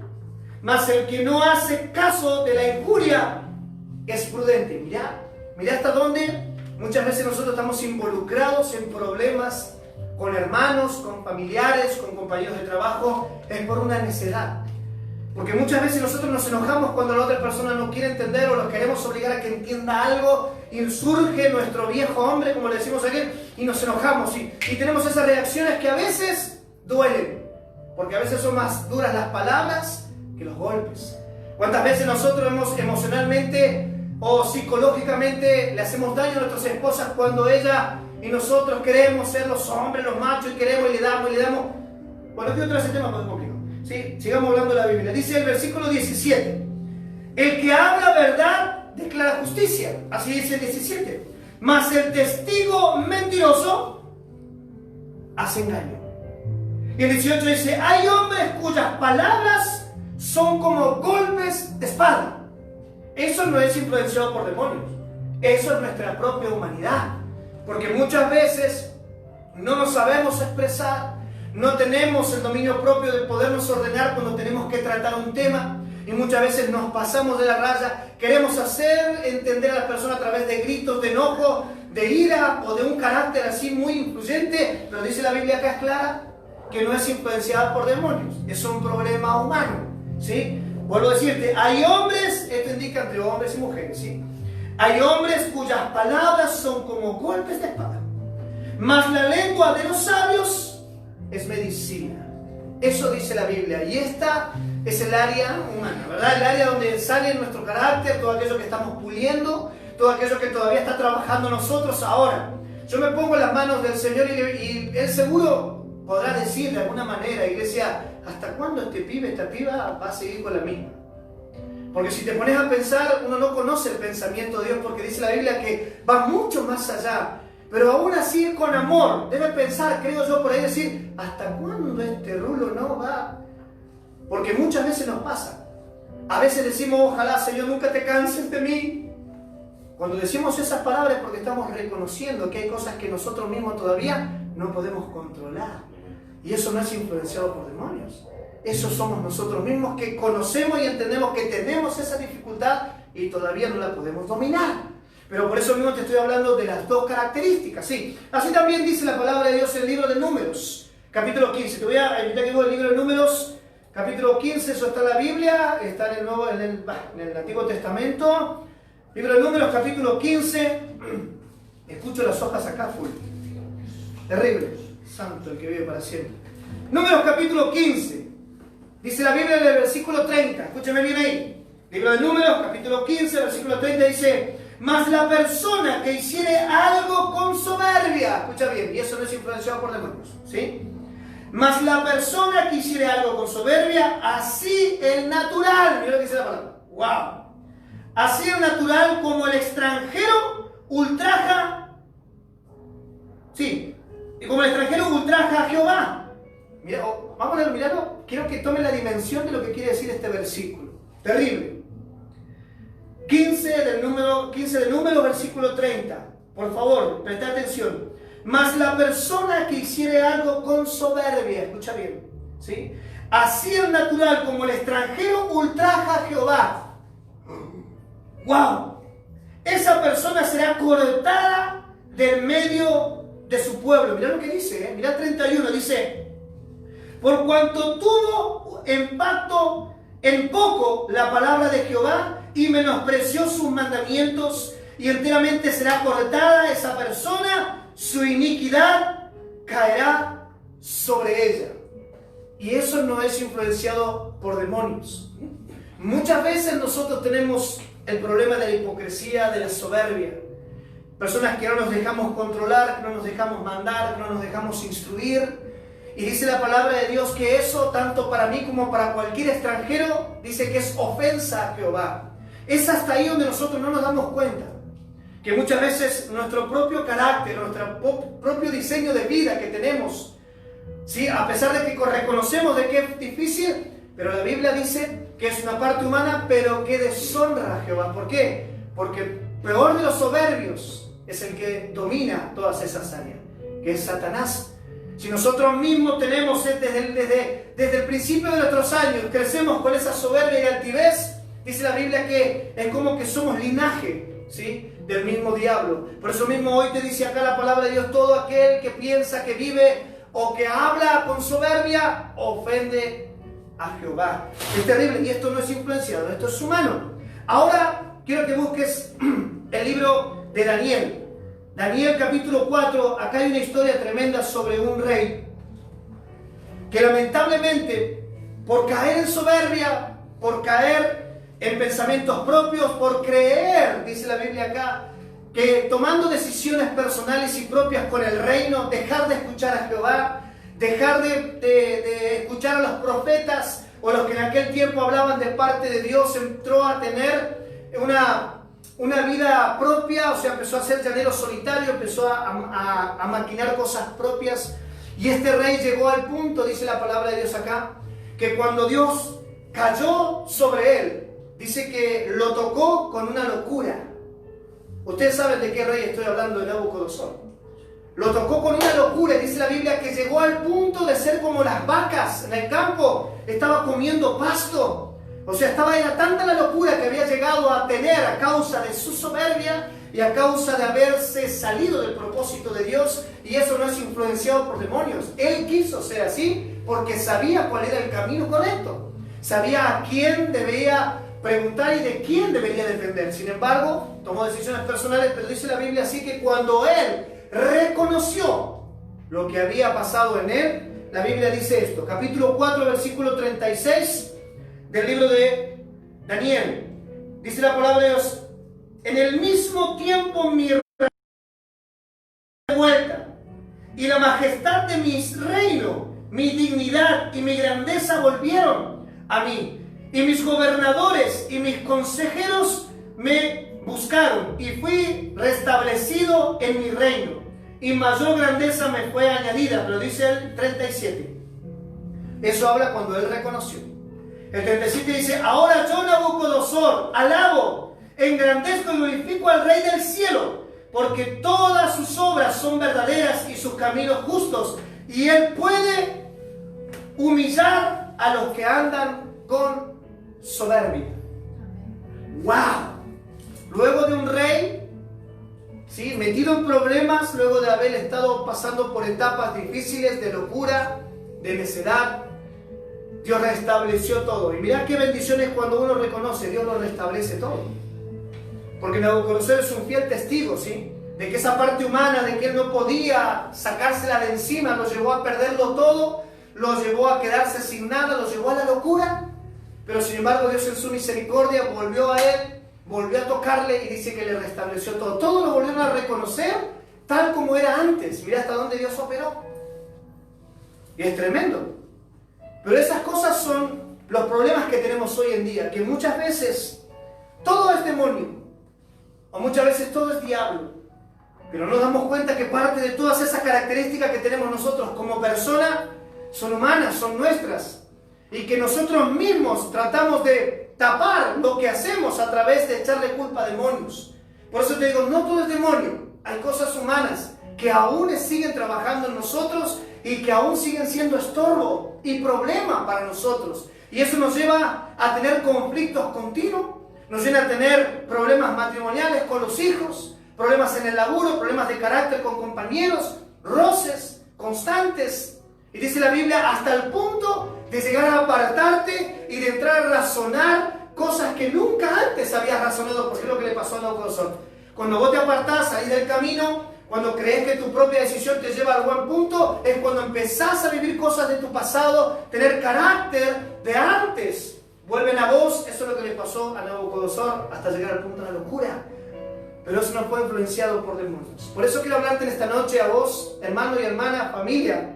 mas el que no hace caso de la injuria es prudente. Mirá hasta dónde muchas veces nosotros estamos involucrados en problemas con hermanos, con familiares, con compañeros de trabajo, es por una necedad. Porque muchas veces nosotros nos enojamos cuando la otra persona no quiere entender o los queremos obligar a que entienda algo y surge nuestro viejo hombre, como le decimos aquí, y nos enojamos y tenemos esas reacciones que a veces duelen, porque a veces son más duras las palabras que los golpes. ¿Cuántas veces nosotros emocionalmente o psicológicamente le hacemos daño a nuestras esposas cuando ella y nosotros queremos ser los hombres, los machos, y queremos y le damos? Bueno, quiero traer ese tema porque es complicado. ¿Sí? Sigamos hablando de la Biblia. Dice el versículo 17: el que habla verdad declara justicia. Así dice el 17. Mas el testigo mentiroso hace engaño. Y el 18 dice: hay hombres cuyas palabras son como golpes de espada. Eso no es influenciado por demonios. Eso es nuestra propia humanidad. Porque muchas veces no nos sabemos expresar, no tenemos el dominio propio de podernos ordenar cuando tenemos que tratar un tema, y muchas veces nos pasamos de la raya, queremos hacer entender a la persona a través de gritos, de enojo, de ira o de un carácter así muy influyente, pero dice la Biblia acá es clara que no es influenciada por demonios, es un problema humano, ¿sí? Vuelvo a decirte, hay hombres, esto indica entre hombres y mujeres, ¿sí? Hay hombres cuyas palabras son como golpes de espada, mas la lengua de los sabios es medicina. Eso dice la Biblia, y esta es el área humana, ¿verdad? El área donde sale nuestro carácter, todo aquello que estamos puliendo, todo aquello que todavía está trabajando nosotros ahora. Yo me pongo en las manos del Señor y Él seguro podrá decir de alguna manera: iglesia, ¿hasta cuándo este pibe, esta piba va a seguir con la misma? Porque si te pones a pensar, uno no conoce el pensamiento de Dios, porque dice la Biblia que va mucho más allá. Pero aún así, con amor, debe pensar, creo yo, por ahí decir: ¿hasta cuándo este rulo no va? Porque muchas veces nos pasa. A veces decimos: ojalá, Señor, nunca te canses de mí. Cuando decimos esas palabras es porque estamos reconociendo que hay cosas que nosotros mismos todavía no podemos controlar. Y eso no es influenciado por demonios. Eso somos nosotros mismos que conocemos y entendemos que tenemos esa dificultad y todavía no la podemos dominar. Pero por eso mismo te estoy hablando de las dos características, ¿sí? Así también dice la palabra de Dios en el libro de Números, capítulo 15. Te voy a invitar que el libro de Números, capítulo 15, eso está en la Biblia, está en el Antiguo Testamento. Libro de Números, capítulo 15. Escucho las hojas acá, full. Terrible. Santo el que vive para siempre. Números, capítulo 15. Dice la Biblia en el versículo 30. Escúchame bien ahí. Libro de Números, capítulo 15, versículo 30 dice: mas la persona que hiciere algo con soberbia, escucha bien, y eso no es influenciado por demonios, ¿sí? Mas la persona que hiciere algo con soberbia, así el natural, mira lo que dice la palabra, wow, así el natural como el extranjero ultraja, sí, y como el extranjero ultraja a Jehová. Mira, vamos a leer, miralo, quiero que tomen la dimensión de lo que quiere decir este versículo, terrible. 15 del número, versículo 30, por favor, presta atención. Mas la persona que hiciere algo con soberbia, escucha bien, ¿sí? Así el natural como el extranjero ultraja a Jehová. ¡Wow! Esa persona será cortada del medio de su pueblo. Mirá lo que dice, mirá 31, dice: por cuanto tuvo impacto en poco la palabra de Jehová y menospreció sus mandamientos, y enteramente será cortada esa persona, su iniquidad caerá sobre ella. Y eso no es influenciado por demonios. Muchas veces nosotros tenemos el problema de la hipocresía, de la soberbia. Personas que no nos dejamos controlar, que no nos dejamos mandar, que no nos dejamos instruir. Y dice la palabra de Dios que eso, tanto para mí como para cualquier extranjero, dice que es ofensa a Jehová. Es hasta ahí donde nosotros no nos damos cuenta. Que muchas veces nuestro propio carácter, nuestro propio diseño de vida que tenemos, ¿sí? A pesar de que reconocemos de que es difícil, pero la Biblia dice que es una parte humana, pero que deshonra a Jehová. ¿Por qué? Porque el peor de los soberbios es el que domina todas esas áreas, que es Satanás. Si nosotros mismos tenemos desde el principio de nuestros años, crecemos con esa soberbia y altivez, dice la Biblia que es como que somos linaje, ¿sí?, del mismo diablo. Por eso mismo hoy te dice acá la palabra de Dios: todo aquel que piensa que vive o que habla con soberbia ofende a Jehová. Es terrible, y esto no es influenciado, esto es humano. Ahora quiero que busques el libro de Daniel. Daniel capítulo 4, acá hay una historia tremenda sobre un rey que lamentablemente, por caer en soberbia, por caer en pensamientos propios, por creer, dice la Biblia acá, que tomando decisiones personales y propias con el reino, dejar de escuchar a Jehová, dejar de escuchar a los profetas o los que en aquel tiempo hablaban de parte de Dios, entró a tener una vida propia, o sea, empezó a ser llanero solitario, empezó a maquinar cosas propias. Y este rey llegó al punto, dice la palabra de Dios acá, que cuando Dios cayó sobre él, dice que lo tocó con una locura. Ustedes saben de qué rey estoy hablando, de Nabucodonosor. Lo tocó con una locura, y dice la Biblia que llegó al punto de ser como las vacas en el campo, estaba comiendo pasto. O sea, era tanta la locura que había llegado a tener a causa de su soberbia y a causa de haberse salido del propósito de Dios. Y eso no es influenciado por demonios. Él quiso ser así porque sabía cuál era el camino correcto. Sabía a quién debía preguntar y de quién debería defender. Sin embargo, tomó decisiones personales, pero dice la Biblia así que cuando él reconoció lo que había pasado en él, la Biblia dice esto, capítulo 4, versículo 36 del libro de Daniel. Dice la palabra de Dios: en el mismo tiempo mi revuelta y la majestad de mi reino, mi dignidad y mi grandeza volvieron a mí. Y mis gobernadores y mis consejeros me buscaron, y fui restablecido en mi reino, y mayor grandeza me fue añadida. Pero dice el 37, eso habla cuando él reconoció. El 37 dice: ahora yo, Nabucodonosor, alabo, engrandezco y glorifico al Rey del cielo, porque todas sus obras son verdaderas y sus caminos justos, y él puede humillar a los que andan con soberbia. ¡Wow! Luego de un rey, ¿sí?, metido en problemas, luego de haber estado pasando por etapas difíciles de locura, de necedad, Dios restableció todo. Y mirá qué bendiciones cuando uno reconoce, Dios lo restablece todo. Porque Nabucodonosor es un fiel testigo, ¿sí?, de que esa parte humana, de que él no podía sacársela de encima, lo llevó a perderlo todo, lo llevó a quedarse sin nada, lo llevó a la locura. Pero sin embargo Dios en su misericordia volvió a él, volvió a tocarle y dice que le restableció todo. Todo lo volvieron a reconocer tal como era antes. Mira hasta dónde Dios operó. Y es tremendo. Pero esas cosas son los problemas que tenemos hoy en día, que muchas veces todo es demonio, o muchas veces todo es diablo, pero nos damos cuenta que parte de todas esas características que tenemos nosotros como personas son humanas, son nuestras, y que nosotros mismos tratamos de tapar lo que hacemos a través de echarle culpa a demonios. Por eso te digo, no todo es demonio, hay cosas humanas que aún siguen trabajando en nosotros y que aún siguen siendo estorbo y problema para nosotros. Y eso nos lleva a tener conflictos continuos, nos lleva a tener problemas matrimoniales con los hijos, problemas en el laburo, problemas de carácter con compañeros, roces constantes. Y dice la Biblia, hasta el punto de llegar a apartarte y de entrar a razonar cosas que nunca antes habías razonado, porque es lo que le pasó a Nabucodonosor. Cuando vos te apartás ahí del camino, cuando crees que tu propia decisión te lleva al buen punto, es cuando empezás a vivir cosas de tu pasado, tener carácter de antes. Vuelven a vos, eso es lo que le pasó a Nabucodonosor hasta llegar al punto de la locura. Pero eso no fue influenciado por demonios. Por eso quiero hablarte en esta noche a vos, hermano y hermana, familia,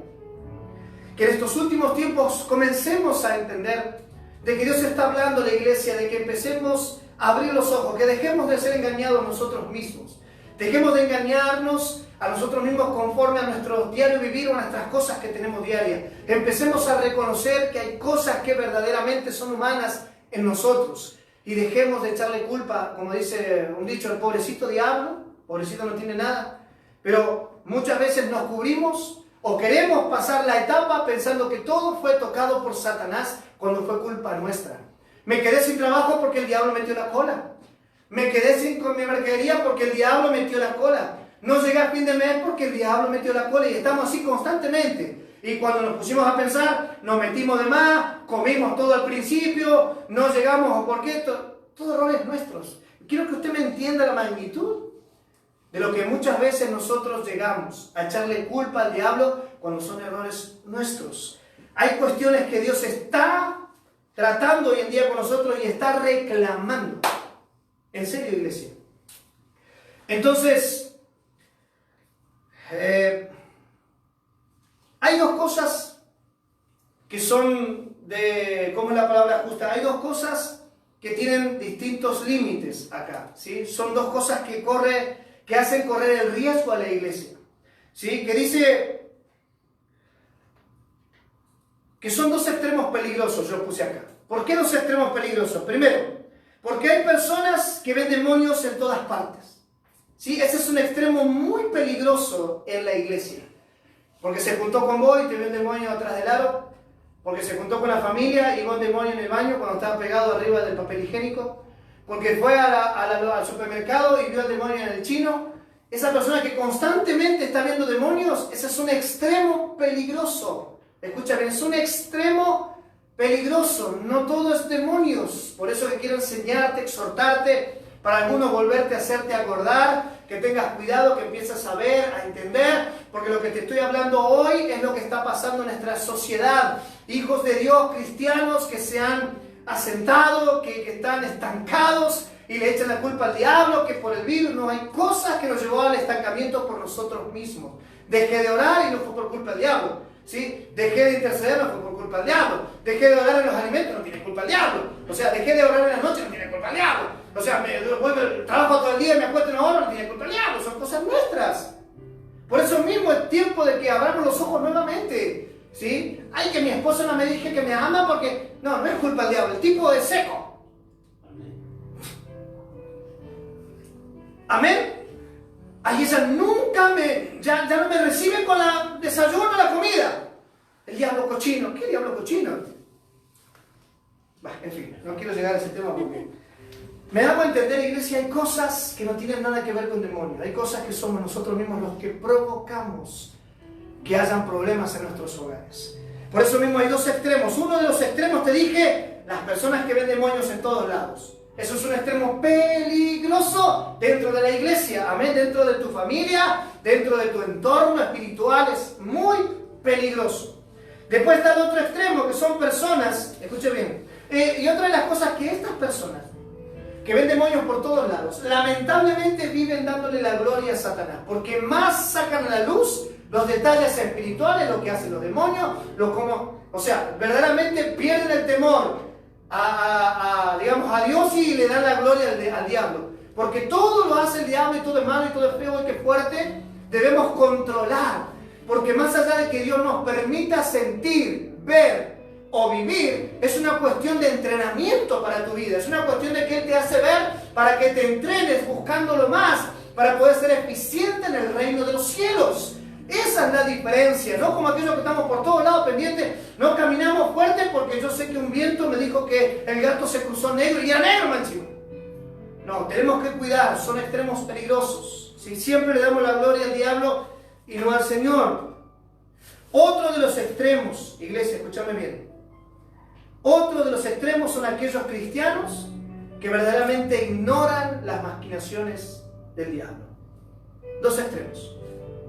que en estos últimos tiempos comencemos a entender de que Dios está hablando a la iglesia, de que empecemos a abrir los ojos, que dejemos de ser engañados nosotros mismos. Dejemos de engañarnos a nosotros mismos conforme a nuestro diario vivir o a nuestras cosas que tenemos diarias. Empecemos a reconocer que hay cosas que verdaderamente son humanas en nosotros. Y dejemos de echarle culpa, como dice un dicho, el pobrecito diablo, pobrecito no tiene nada. Pero muchas veces nos cubrimos o queremos pasar la etapa pensando que todo fue tocado por Satanás cuando fue culpa nuestra. Me quedé sin trabajo porque el diablo metió la cola. Me quedé sin con mi mercadería porque el diablo metió la cola. No llegué a fin de mes porque el diablo metió la cola. Y estamos así constantemente. Y cuando nos pusimos a pensar, nos metimos de más, comimos todo al principio, no llegamos, ¿por qué? Todo errores nuestros. Quiero que usted me entienda la magnitud de lo que muchas veces nosotros llegamos a echarle culpa al diablo cuando son errores nuestros. Hay cuestiones que Dios está tratando hoy en día con nosotros y está reclamando. En serio, iglesia. Entonces, hay dos cosas que son de, ¿cómo es la palabra justa? Hay dos cosas que tienen distintos límites acá, ¿sí? Son dos cosas que hacen correr el riesgo a la iglesia, ¿sí? Que dice que son dos extremos peligrosos, yo puse acá. ¿Por qué dos extremos peligrosos? Primero, porque hay personas que ven demonios en todas partes, ¿sí? Ese es un extremo muy peligroso en la iglesia. Porque se juntó con vos y te vio un demonio atrás del aro. Porque se juntó con la familia y vio un demonio en el baño cuando estaba pegado arriba del papel higiénico. Porque fue al supermercado y vio el demonio en el chino. Esa persona que constantemente está viendo demonios, ese es un extremo peligroso. Escucha bien, es un extremo peligroso. No todo es demonios. Por eso que quiero enseñarte, exhortarte, para algunos volverte a hacerte acordar, que tengas cuidado, que empieces a ver, a entender, porque lo que te estoy hablando hoy es lo que está pasando en nuestra sociedad. Hijos de Dios, cristianos que se han asentado, que están estancados y le echan la culpa al diablo, que por el virus. No, hay cosas que nos llevó al estancamiento por nosotros mismos. Dejé de orar y no fue por culpa del diablo, ¿sí? Dejé de interceder, no fue por culpa del diablo. Dejé de orar en los alimentos, no tiene culpa el diablo. O sea, dejé de orar en las noches, no tiene culpa el diablo. O sea, trabajo todo el día y me acuesto en una hora, no tiene culpa el diablo. Son cosas nuestras. Por eso mismo es tiempo de que abramos los ojos nuevamente, ¿sí? Ay, que mi esposa no me dije que me ama porque... No es culpa del diablo, el tipo es seco. Amén. Ay, ella nunca ya no me recibe con la desayuno o la comida. El diablo cochino. ¿Qué diablo cochino? Bah, en fin, no quiero llegar a ese tema porque me hago entender, iglesia, hay cosas que no tienen nada que ver con demonios. Hay cosas que somos nosotros mismos los que provocamos que hayan problemas en nuestros hogares. Por eso mismo hay dos extremos. Uno de los extremos, te dije, las personas que ven demonios en todos lados. Eso es un extremo peligroso dentro de la iglesia, amén, dentro de tu familia, dentro de tu entorno espiritual, es muy peligroso. Después está el otro extremo, que son personas, escuche bien, y otra de las cosas que estas personas que ven demonios por todos lados, lamentablemente viven dándole la gloria a Satanás, porque más sacan a la luz los detalles espirituales, lo que hacen los demonios, o sea, verdaderamente pierden el temor digamos, a Dios y le dan la gloria al diablo. Porque todo lo hace el diablo y todo es malo y todo es feo y que es fuerte, debemos controlar. Porque más allá de que Dios nos permita sentir, ver o vivir, es una cuestión de entrenamiento para tu vida. Es una cuestión de que Él te hace ver para que te entrenes buscándolo más, para poder ser eficiente en el reino de los cielos. Esa es la diferencia, no como aquellos que estamos por todos lados pendientes, no caminamos fuerte porque yo sé que un viento me dijo que el gato se cruzó negro y era negro, manchito. No, tenemos que cuidar, son extremos peligrosos. Si siempre le damos la gloria al diablo y no al Señor. Otro de los extremos, iglesia, escúchame bien. Otro de los extremos son aquellos cristianos que verdaderamente ignoran las maquinaciones del diablo. Dos extremos.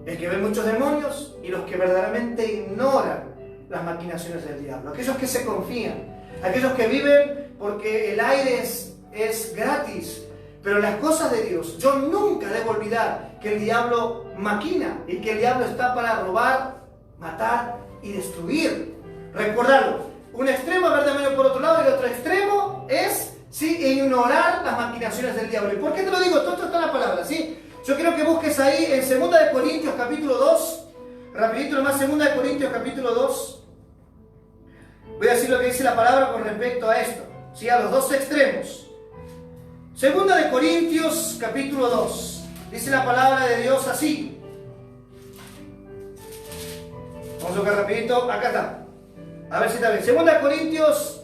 El que ve muchos demonios y los que verdaderamente ignoran las maquinaciones del diablo. Aquellos que se confían, aquellos que viven porque el aire es gratis, pero las cosas de Dios, yo nunca debo olvidar que el diablo maquina y que el diablo está para robar, matar y destruir. Recordarlo, un extremo es ver demonio por otro lado y el otro extremo es ignorar las maquinaciones del diablo. ¿Y por qué te lo digo? Todo esto está en la palabra, ¿sí? Yo quiero que busques ahí en 2 de Corintios capítulo 2, rapidito nomás, 2 de Corintios capítulo 2. Voy a decir lo que dice la palabra con respecto a esto, ¿sí? A los dos extremos. 2 de Corintios capítulo 2, dice la palabra de Dios así. Vamos a buscar rapidito, acá está. A ver si está bien. 2 de Corintios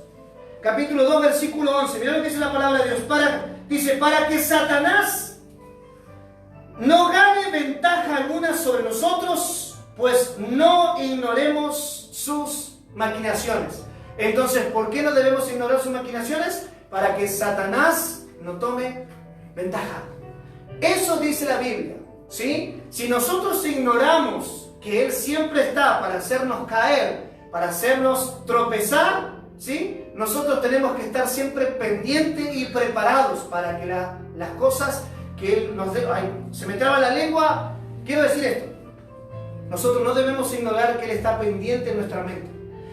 capítulo 2, versículo 11. Mirá lo que dice la palabra de Dios. Dice, para que Satanás no gane ventaja alguna sobre nosotros, pues no ignoremos sus maquinaciones. Entonces, ¿por qué no debemos ignorar sus maquinaciones? Para que Satanás no tome ventaja. Eso dice la Biblia, ¿sí? Si nosotros ignoramos que Él siempre está para hacernos caer, para hacernos tropezar, ¿sí? Nosotros tenemos que estar siempre pendientes y preparados para que las cosas que Él nos dé. Ay, se me traba la lengua. Quiero decir esto. Nosotros no debemos ignorar que Él está pendiente en nuestra mente.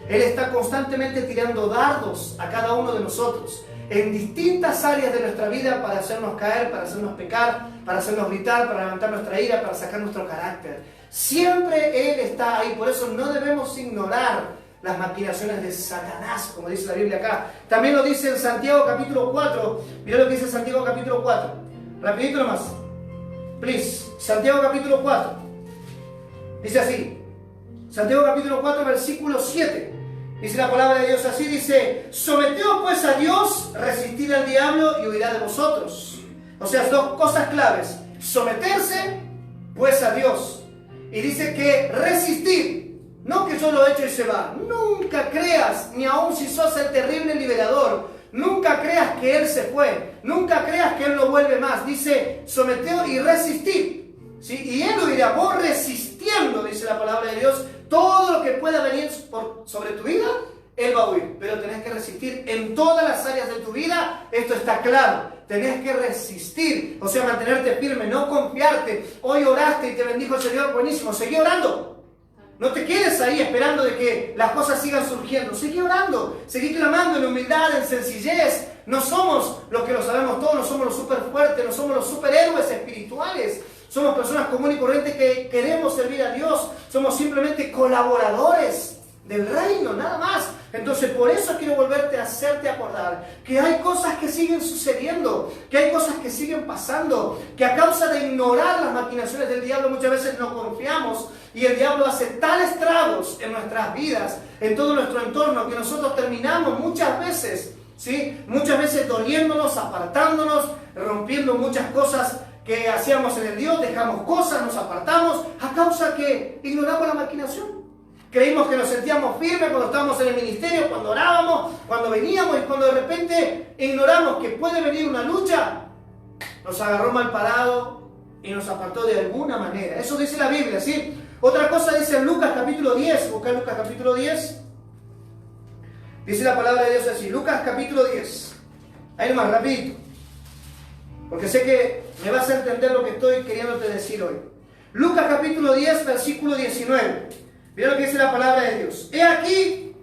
Él está constantemente tirando dardos a cada uno de nosotros en distintas áreas de nuestra vida para hacernos caer, para hacernos pecar, para hacernos gritar, para levantar nuestra ira, para sacar nuestro carácter. Siempre Él está ahí. Por eso no debemos ignorar las maquinaciones de Satanás, como dice la Biblia acá. También lo dice en Santiago capítulo 4. Mirá lo que dice Santiago capítulo 4. Rapidito nomás. Please. Santiago capítulo 4. Dice así. Santiago capítulo 4, versículo 7. Dice la palabra de Dios así. Dice, someteos pues a Dios, resistid al diablo y huirá de vosotros. O sea, dos cosas claves. Someterse pues a Dios. Y dice que resistir. No que yo lo he hecho y se va. Nunca creas, ni aun si sos el terrible liberador, nunca creas que Él se fue. Nunca creas que Él no vuelve más. Dice, someteos y resistir. ¿Sí? Y Él lo dirá, vos resistiendo, dice la palabra de Dios, todo lo que pueda venir sobre tu vida, Él va a huir. Pero tenés que resistir en todas las áreas de tu vida. Esto está claro. Tenés que resistir. O sea, mantenerte firme, no confiarte. Hoy oraste y te bendijo el Señor, buenísimo. Seguí orando. No te quedes ahí esperando de que las cosas sigan surgiendo. Seguí orando, seguí clamando en humildad, en sencillez. No somos los que lo sabemos todo, no somos los super fuertes, no somos los superhéroes espirituales. Somos personas comunes y corrientes que queremos servir a Dios. Somos simplemente colaboradores del reino, nada más. Entonces, por eso quiero volverte a hacerte acordar que hay cosas que siguen sucediendo, que hay cosas que siguen pasando, que a causa de ignorar las maquinaciones del diablo muchas veces no confiamos y el diablo hace tales estragos en nuestras vidas, en todo nuestro entorno, que nosotros terminamos muchas veces, ¿sí? Muchas veces doliéndonos, apartándonos, rompiendo muchas cosas que hacíamos en el Dios, dejamos cosas, nos apartamos a causa que ignoramos la maquinación. Creímos que nos sentíamos firmes cuando estábamos en el ministerio, cuando orábamos, cuando veníamos y cuando de repente ignoramos que puede venir una lucha, nos agarró mal parado y nos apartó de alguna manera. Eso dice la Biblia, ¿sí? Otra cosa dice en Lucas capítulo 10, busca Lucas capítulo 10, dice la palabra de Dios así, Lucas capítulo 10, ahí nomás, rapidito, porque sé que me vas a entender lo que estoy queriéndote decir hoy. Lucas capítulo 10, versículo 19. Mira lo que dice la palabra de Dios. He aquí,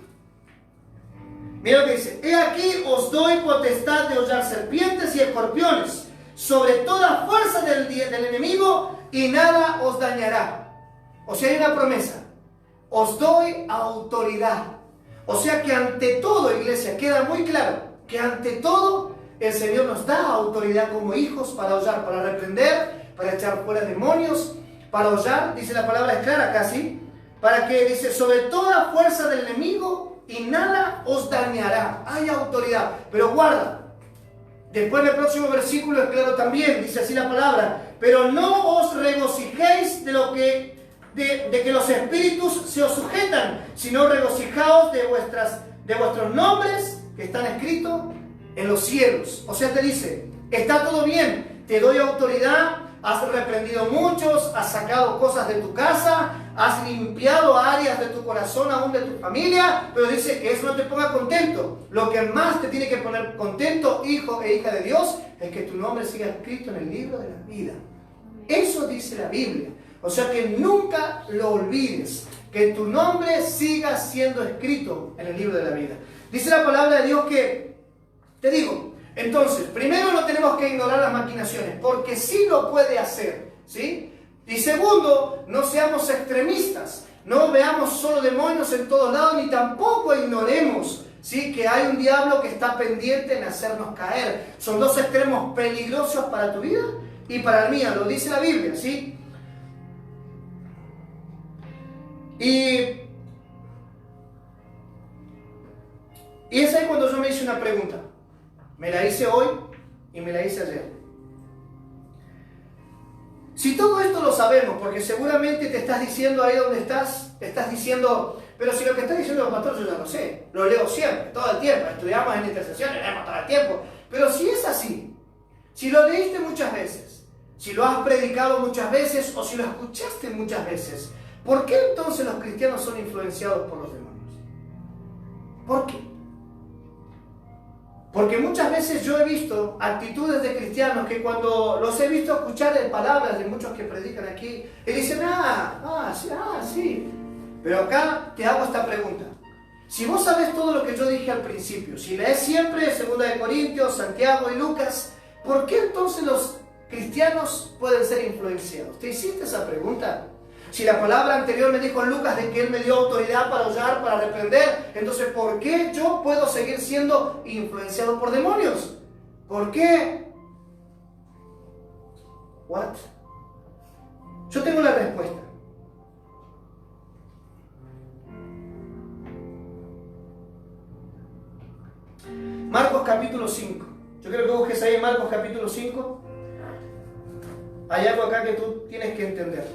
mira lo que dice. He aquí os doy potestad de hollar serpientes y escorpiones sobre toda fuerza del enemigo y nada os dañará. O sea, hay una promesa. Os doy autoridad. O sea que ante todo, iglesia, queda muy claro que ante todo el Señor nos da autoridad como hijos para hollar, para reprender, para echar fuera demonios, para hollar, dice la palabra, es clara casi, para que, dice, sobre toda fuerza del enemigo y nada os dañará. Hay autoridad, pero guarda. Después del próximo versículo es claro también, dice así la palabra, pero no os regocijéis de que los espíritus se os sujetan, sino regocijaos de vuestros nombres que están escritos en los cielos. O sea, te dice, está todo bien, te doy autoridad, has reprendido muchos, has sacado cosas de tu casa, has limpiado áreas de tu corazón, aún de tu familia, pero dice que eso no te ponga contento. Lo que más te tiene que poner contento, hijo e hija de Dios, es que tu nombre siga escrito en el libro de la vida. Eso dice la Biblia. O sea que nunca lo olvides, que tu nombre siga siendo escrito en el libro de la vida. Dice la palabra de Dios que, te digo, entonces, primero no tenemos que ignorar las maquinaciones, porque sí lo puede hacer, ¿sí? Y segundo, no seamos extremistas, no veamos solo demonios en todos lados, ni tampoco ignoremos, ¿sí?, que hay un diablo que está pendiente en hacernos caer. Son dos extremos peligrosos para tu vida y para la mía, lo dice la Biblia, ¿sí? Y es ahí cuando yo me hice una pregunta. Me la hice hoy y me la hice ayer. Si todo esto lo sabemos, porque seguramente te estás diciendo ahí donde estás, te estás diciendo, pero si lo que está diciendo el pastor yo ya lo sé, lo leo siempre, todo el tiempo, estudiamos en intercesión, leemos todo el tiempo, pero si es así, si lo leíste muchas veces, si lo has predicado muchas veces o si lo escuchaste muchas veces, ¿por qué entonces los cristianos son influenciados por los demonios? ¿Por qué? Porque muchas veces yo he visto actitudes de cristianos que cuando los he visto escuchar palabras de muchos que predican aquí, y dicen, sí. Pero acá te hago esta pregunta. Si vos sabés todo lo que yo dije al principio, si lees siempre 2 de Corintios, Santiago y Lucas, ¿por qué entonces los cristianos pueden ser influenciados? ¿Te hiciste esa pregunta? Si la palabra anterior me dijo en Lucas de que Él me dio autoridad para hollar, para reprender, entonces ¿por qué yo puedo seguir siendo influenciado por demonios? ¿Por qué? ¿What? Yo tengo la respuesta. Marcos capítulo 5. Yo quiero que busques ahí en Marcos capítulo 5. Hay algo acá que tú tienes que entender.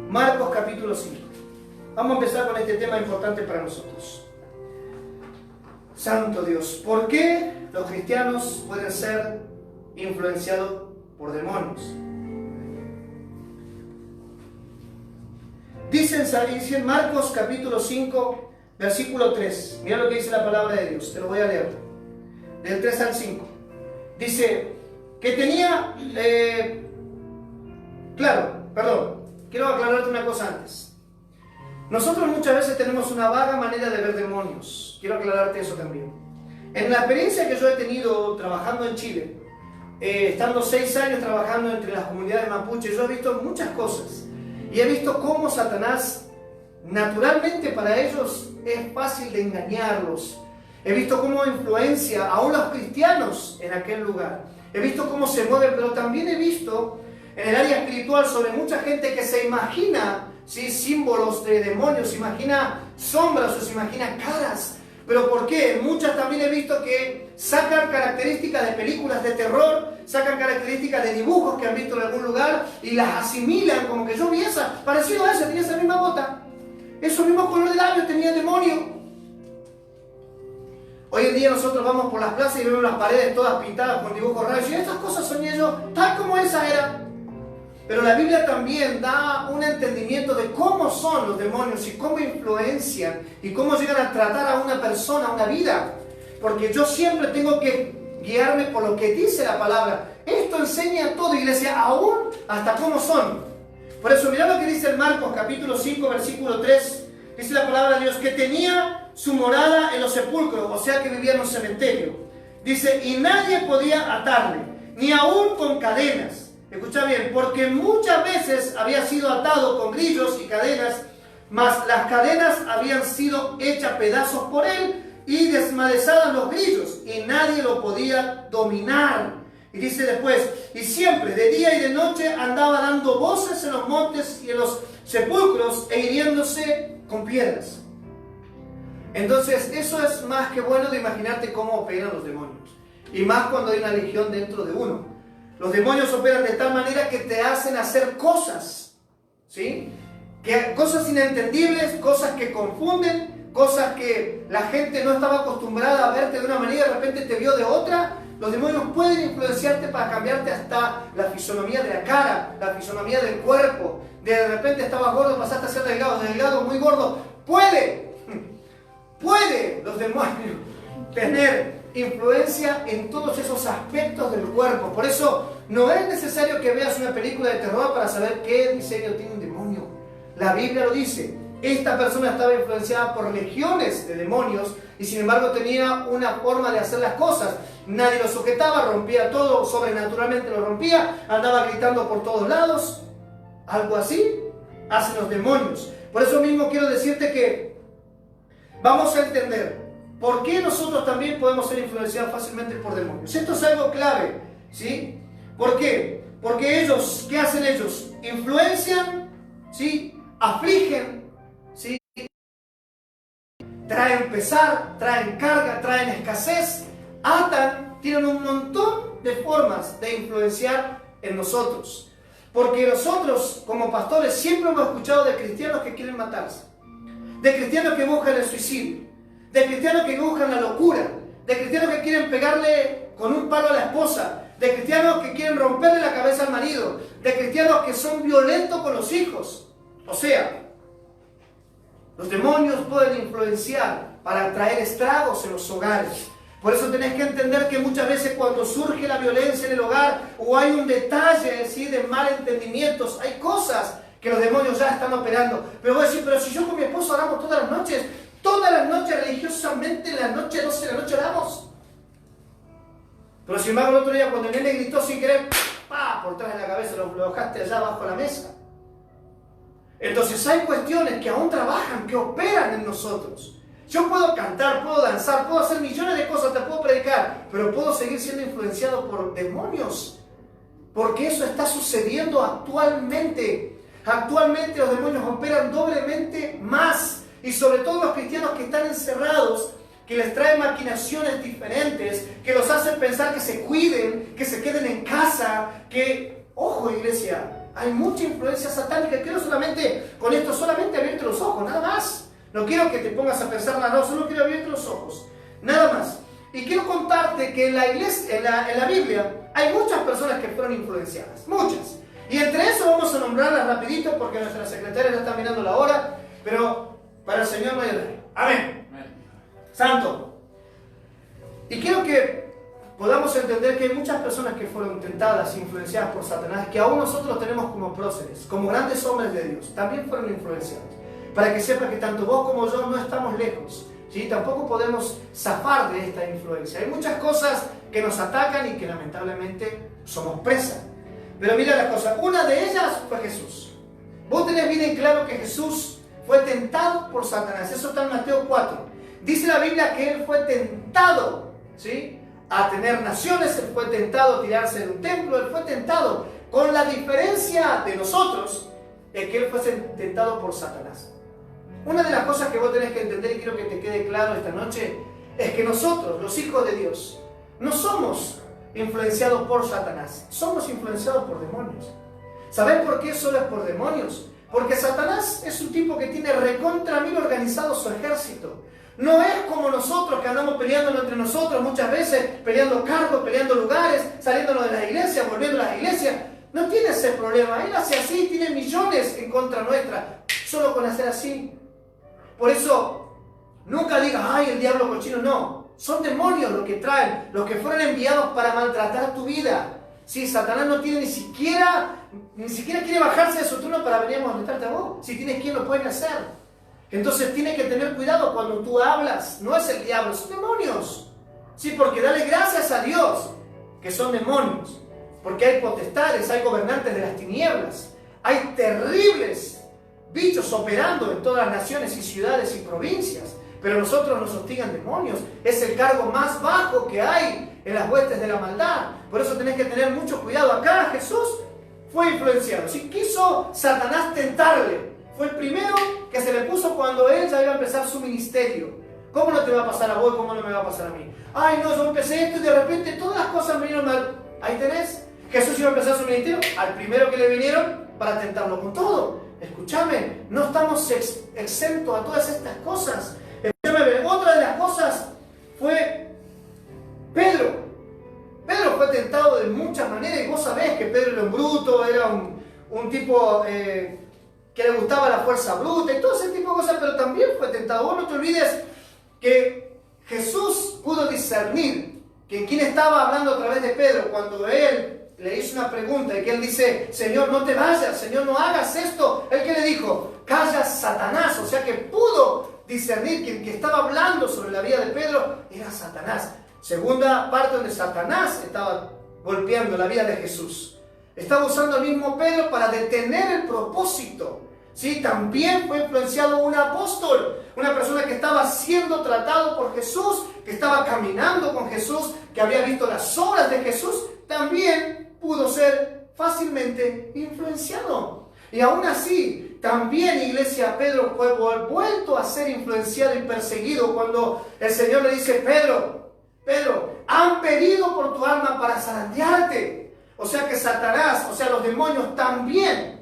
Marcos capítulo 5. Vamos a empezar con este tema importante para nosotros. Santo Dios, ¿por qué los cristianos pueden ser influenciados por demonios? Dice en Marcos capítulo 5, versículo 3. Mira lo que dice la palabra de Dios, te lo voy a leer. Del 3 al 5. Dice que tenía... quiero aclararte una cosa antes. Nosotros muchas veces tenemos una vaga manera de ver demonios. Quiero aclararte eso también. En la experiencia que yo he tenido trabajando en Chile, estando 6 años trabajando entre las comunidades mapuche, yo he visto muchas cosas. Y he visto cómo Satanás, naturalmente para ellos, es fácil de engañarlos. He visto cómo influencia aún los cristianos en aquel lugar. He visto cómo se mueven, pero también he visto en el área espiritual sobre mucha gente que se imagina, ¿sí?, símbolos de demonios, se imagina sombras o se imagina caras. ¿Pero por qué? Muchas también he visto que sacan características de películas de terror, sacan características de dibujos que han visto en algún lugar y las asimilan como que yo vi esa, parecido a esa, tenía esa misma bota, esos mismos colores de labios, tenía demonio. Hoy en día nosotros vamos por las plazas y vemos las paredes todas pintadas con dibujos raros y estas cosas soñé yo, tal como esa era. Pero la Biblia también da un entendimiento de cómo son los demonios y cómo influencian y cómo llegan a tratar a una persona, a una vida. Porque yo siempre tengo que guiarme por lo que dice la palabra. Esto enseña todo, iglesia, aún hasta cómo son. Por eso, mirá lo que dice en Marcos capítulo 5, versículo 3. Dice la palabra de Dios que tenía su morada en los sepulcros, o sea que vivía en un cementerio. Dice, y nadie podía atarle, ni aún con cadenas. Escucha bien, porque muchas veces había sido atado con grillos y cadenas, mas las cadenas habían sido hechas pedazos por él y desmadezadas los grillos, y nadie lo podía dominar. Y dice después, y siempre, de día y de noche, andaba dando voces en los montes y en los sepulcros e hiriéndose con piedras. Entonces, eso es más que bueno de imaginarte cómo operan los demonios. Y más cuando hay una legión dentro de uno. Los demonios operan de tal manera que te hacen hacer cosas, ¿sí? Cosas inentendibles, cosas que confunden, cosas que la gente no estaba acostumbrada a verte de una manera y de repente te vio de otra. Los demonios pueden influenciarte para cambiarte hasta la fisonomía de la cara, la fisonomía del cuerpo. De repente estabas gordo, pasaste a ser delgado, delgado, muy gordo. Puede los demonios tener influencia en todos esos aspectos del cuerpo. Por eso no es necesario que veas una película de terror para saber qué diseño tiene un demonio. La Biblia lo dice. Esta persona estaba influenciada por legiones de demonios y sin embargo tenía una forma de hacer las cosas. Nadie lo sujetaba, rompía todo, sobrenaturalmente lo rompía, andaba gritando por todos lados. Algo así hacen los demonios. Por eso mismo quiero decirte que vamos a entender por qué nosotros también podemos ser influenciados fácilmente por demonios. Esto es algo clave, ¿sí? ¿Por qué? Porque ellos, ¿qué hacen ellos? Influencian, ¿sí? Afligen, ¿sí? Traen pesar, traen carga, traen escasez, atan, tienen un montón de formas de influenciar en nosotros. Porque nosotros, como pastores, siempre hemos escuchado de cristianos que quieren matarse, de cristianos que buscan el suicidio, de cristianos que buscan la locura, de cristianos que quieren pegarle con un palo a la esposa, de cristianos que quieren romperle la cabeza al marido, de cristianos que son violentos con los hijos. O sea, los demonios pueden influenciar para traer estragos en los hogares. Por eso tenés que entender que muchas veces cuando surge la violencia en el hogar o hay un detalle, ¿sí?, de malentendimientos, hay cosas que los demonios ya están operando. Pero voy a decir, pero si yo con mi esposo oramos todas las noches religiosamente, en la noche 12 de la noche oramos. Pero sin embargo el otro día cuando el nene gritó sin querer, ¡pah!, por detrás de la cabeza, lo dejaste allá bajo la mesa. Entonces hay cuestiones que aún trabajan, que operan en nosotros. Yo puedo cantar, puedo danzar, puedo hacer millones de cosas, te puedo predicar, pero puedo seguir siendo influenciado por demonios. Porque eso está sucediendo actualmente. Actualmente los demonios operan doblemente más. Y sobre todo los cristianos que están encerrados, que les traen maquinaciones diferentes, que los hacen pensar que se cuiden, que se queden en casa, que, ojo iglesia, hay mucha influencia satánica. Quiero solamente, con esto solamente abrirte los ojos, nada más. No quiero que te pongas a pensar nada, no, solo quiero abrirte los ojos, nada más. Y quiero contarte que en la iglesia, en la Biblia, hay muchas personas que fueron influenciadas, muchas. Y entre eso vamos a nombrarlas rapidito porque nuestra secretaria ya está mirando la hora, pero para el Señor no hay rey. Amén. Santo. Y quiero que podamos entender que hay muchas personas que fueron tentadas, influenciadas por Satanás, que aún nosotros tenemos como próceres, como grandes hombres de Dios, también fueron influenciados. Para que sepas que tanto vos como yo no estamos lejos, ¿sí? Tampoco podemos zafar de esta influencia. Hay muchas cosas que nos atacan y que lamentablemente somos presa. Pero mira la cosa, una de ellas fue Jesús. Vos tenés bien en claro que Jesús fue tentado por Satanás. Eso está en Mateo 4. Dice la Biblia que Él fue tentado, ¿sí?, a tener naciones, Él fue tentado a tirarse de un templo, Él fue tentado. Con la diferencia de nosotros, es que Él fue tentado por Satanás. Una de las cosas que vos tenés que entender, y quiero que te quede claro esta noche, es que nosotros, los hijos de Dios, no somos influenciados por Satanás, somos influenciados por demonios. ¿Sabés por qué solo es por demonios? Porque Satanás es un tipo que tiene recontra mil organizado su ejército. No es como nosotros que andamos peleándonos entre nosotros muchas veces, peleando cargos, peleando lugares, saliéndonos de la iglesia, volviendo a la iglesia. No tiene ese problema, él hace así, tiene millones en contra nuestra, solo con hacer así. Por eso, nunca digas, ay, el diablo cochino, no. Son demonios los que traen, los que fueron enviados para maltratar tu vida. Sí, Satanás no tiene ni siquiera quiere bajarse de su trono para venir a molestarte a vos. Si tienes quien lo puede hacer. Entonces tienes que tener cuidado cuando tú hablas. No es el diablo, son demonios. Sí, porque dale gracias a Dios que son demonios. Porque hay potestades, hay gobernantes de las tinieblas. Hay terribles bichos operando en todas las naciones y ciudades y provincias. Pero nosotros nos hostigan demonios. Es el cargo más bajo que hay en las huestes de la maldad. Por eso tenés que tener mucho cuidado. Acá Jesús fue influenciado. Si quiso Satanás tentarle, fue el primero que se le puso cuando él ya iba a empezar su ministerio. ¿Cómo no te va a pasar a vos? ¿Cómo no me va a pasar a mí? Ay, no, yo empecé esto y de repente todas las cosas me vinieron mal. Ahí tenés. Jesús iba a empezar su ministerio al primero que le vinieron para tentarlo con todo. Escúchame, no estamos exentos a todas estas cosas. Otra de las cosas fue Pedro. Pedro fue tentado de muchas maneras y vos sabés que Pedro era un bruto, era un tipo que le gustaba la fuerza bruta y todo ese tipo de cosas, pero también fue tentado. Vos no te olvides que Jesús pudo discernir que quién estaba hablando a través de Pedro cuando él le hizo una pregunta y que él dice: Señor, no te vayas, Señor, no hagas esto. Él que le dijo: calla, Satanás. O sea que pudo discernir que el que estaba hablando sobre la vida de Pedro era Satanás. Segunda parte donde Satanás estaba golpeando la vida de Jesús. Estaba usando al mismo Pedro para detener el propósito. ¿Sí? También fue influenciado un apóstol, una persona que estaba siendo tratado por Jesús, que estaba caminando con Jesús, que había visto las obras de Jesús, también pudo ser fácilmente influenciado. Y aún así, también, iglesia, Pedro fue vuelto a ser influenciado y perseguido cuando el Señor le dice: Pedro, han pedido por tu alma para zarandearte. O sea que Satanás, o sea los demonios también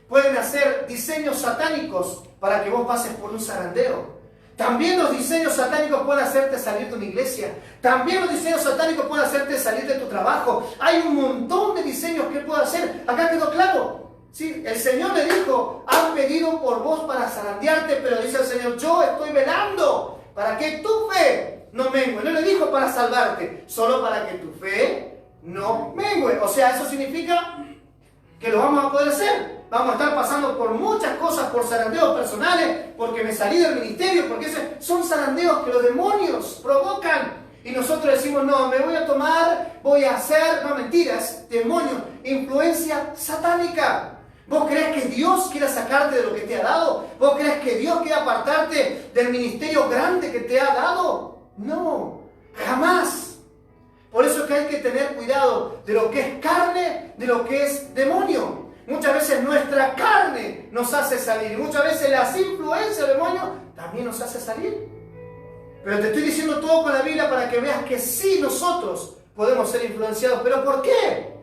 pueden hacer diseños satánicos para que vos pases por un zarandeo. También los diseños satánicos pueden hacerte salir de una iglesia. También los diseños satánicos pueden hacerte salir de tu trabajo. Hay un montón de diseños que puede hacer. Acá quedó claro. Sí, el Señor le dijo: han pedido por vos para zarandearte, pero dice el Señor: yo estoy velando para que tu fe no mengue. No le dijo para salvarte, solo para que tu fe no mengue. O sea, eso significa que lo vamos a poder hacer. Vamos a estar pasando por muchas cosas, por zarandeos personales, porque me salí del ministerio, porque son zarandeos que los demonios provocan. Y nosotros decimos: no, me voy a tomar, voy a hacer, no, mentiras, demonios, influencia satánica. ¿Vos crees que Dios quiera sacarte de lo que te ha dado? ¿Vos crees que Dios quiere apartarte del ministerio grande que te ha dado? No, jamás. Por eso es que hay que tener cuidado de lo que es carne, de lo que es demonio. Muchas veces nuestra carne nos hace salir. Y muchas veces las influencias del demonio también nos hace salir. Pero te estoy diciendo todo con la Biblia para que veas que sí, nosotros podemos ser influenciados. ¿Pero por qué?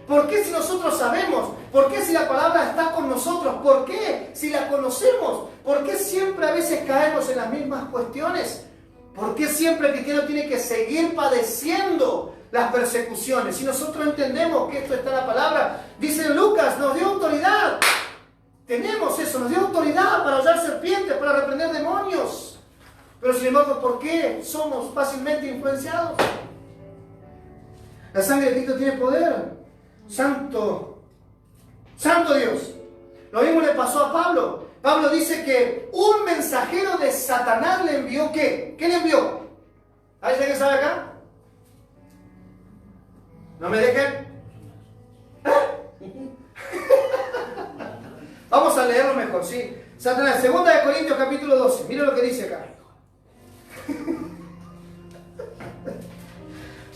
¿Por qué si nosotros sabemos? ¿Por qué si la palabra está con nosotros? ¿Por qué si la conocemos? ¿Por qué siempre a veces caemos en las mismas cuestiones? ¿Por qué siempre el cristiano tiene que seguir padeciendo las persecuciones? Si nosotros entendemos que esto está en la palabra, dice Lucas, nos dio autoridad. Tenemos eso, nos dio autoridad para hollar serpientes, para reprender demonios. Pero sin embargo, ¿por qué somos fácilmente influenciados? La sangre de Cristo tiene poder. Santo Dios. Lo mismo le pasó a Pablo. Pablo dice que un mensajero de Satanás le envió ¿qué? ¿Qué le envió? ¿Alguien que sabe acá? ¿No me dejen? Vamos a leerlo mejor, ¿sí? Satanás, 2 Corintios capítulo 12. Mira lo que dice acá.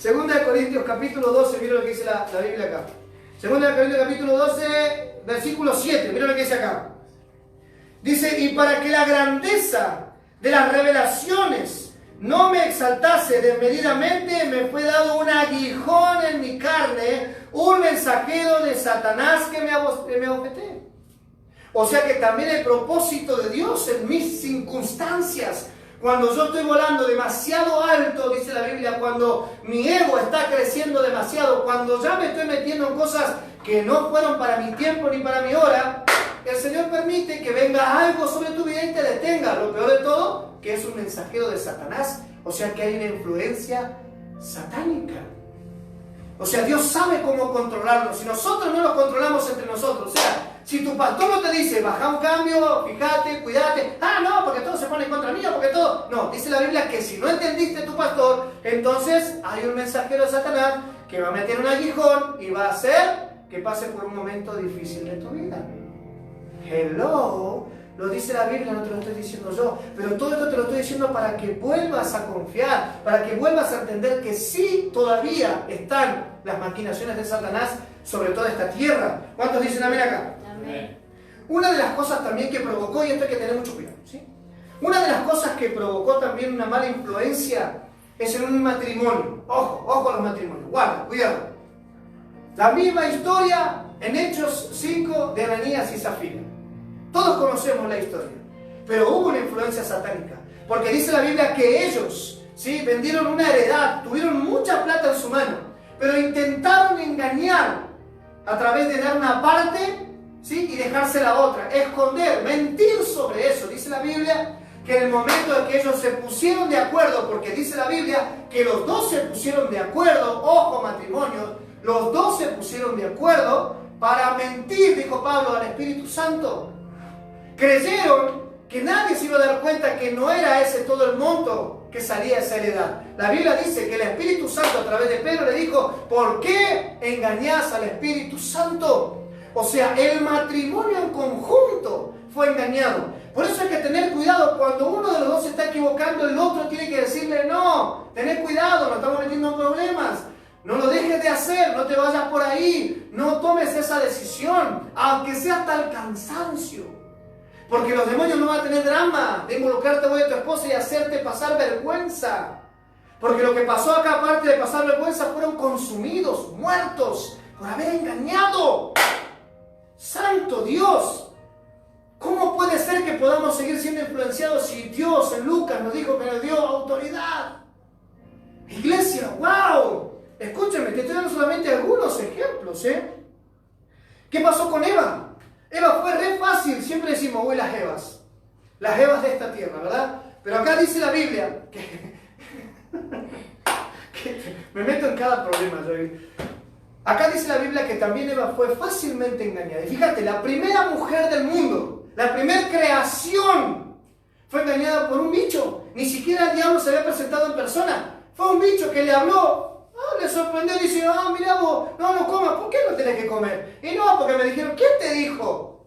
2 Corintios capítulo 12, mira lo que dice la Biblia acá. 2 Corintios capítulo 12, versículo 7, mira lo que dice acá. Dice: y para que la grandeza de las revelaciones no me exaltase desmedidamente, me fue dado un aguijón en mi carne, un mensajero de Satanás que me abofeté. O sea que también el propósito de Dios en mis circunstancias, cuando yo estoy volando demasiado alto, dice la Biblia, cuando mi ego está creciendo demasiado, cuando ya me estoy metiendo en cosas que no fueron para mi tiempo ni para mi hora, el Señor permite que venga algo sobre tu vida y te detenga. Lo peor de todo, que es un mensajero de Satanás. O sea que hay una influencia satánica. O sea, Dios sabe cómo controlarnos. Si nosotros no los controlamos entre nosotros, o sea, si tu pastor no te dice, baja un cambio, fíjate, cuídate, no, porque todo se pone en contra mío, porque todo... No, dice la Biblia que si no entendiste tu pastor, entonces hay un mensajero de Satanás que va a meter un aguijón y va a hacer que pase por un momento difícil de tu vida. Hello, lo dice la Biblia, no te lo estoy diciendo yo, pero todo esto te lo estoy diciendo para que vuelvas a confiar, para que vuelvas a entender que sí todavía están las maquinaciones de Satanás sobre toda esta tierra. ¿Cuántos dicen amén acá? Amén. Una de las cosas también que provocó, y esto hay que tener mucho cuidado, ¿sí? Una de las cosas que provocó también una mala influencia es en un matrimonio. Ojo, ojo a los matrimonios, guarda, cuidado. La misma historia en Hechos 5 de Ananías y Zafira. Todos conocemos la historia, pero hubo una influencia satánica, porque dice la Biblia que ellos, ¿sí?, vendieron una heredad, tuvieron mucha plata en su mano, pero intentaron engañar a través de dar una parte, ¿sí?, y dejarse la otra, esconder, mentir sobre eso. Dice la Biblia que en el momento en que ellos se pusieron de acuerdo, porque dice la Biblia que los dos se pusieron de acuerdo, ojo matrimonios, los dos se pusieron de acuerdo para mentir, dijo Pablo, al Espíritu Santo. Creyeron que nadie se iba a dar cuenta que no era ese todo el monto que salía esa heredad. La Biblia dice que el Espíritu Santo a través de Pedro le dijo, ¿por qué engañás al Espíritu Santo? O sea, el matrimonio en conjunto fue engañado. Por eso hay que tener cuidado. Cuando uno de los dos se está equivocando, el otro tiene que decirle, no, tened cuidado, nos estamos metiendo en problemas. No lo dejes de hacer, no te vayas por ahí, no tomes esa decisión, aunque sea hasta el cansancio. Porque los demonios no van a tener drama de involucrarte vos y tu esposa y hacerte pasar vergüenza. Porque lo que pasó acá, aparte de pasar vergüenza, fueron consumidos, muertos, por haber engañado. ¡Santo Dios! ¿Cómo puede ser que podamos seguir siendo influenciados si Dios en Lucas nos dijo que nos dio autoridad? Iglesia, ¡wow! Escúchame, te estoy dando solamente algunos ejemplos, ¿eh? ¿Qué pasó con Eva? Eva fue re fácil, siempre decimos, uy, las Evas de esta tierra, ¿verdad? Pero acá dice la Biblia, que me meto en cada problema, yo. Acá dice la Biblia que también Eva fue fácilmente engañada. Y fíjate, la primera mujer del mundo, la primera creación, fue engañada por un bicho. Ni siquiera el diablo se había presentado en persona. Fue un bicho que le habló. Le sorprendió y dice, mira vos, no comas, ¿por qué no tenés que comer? Y no, porque me dijeron, ¿quién te dijo?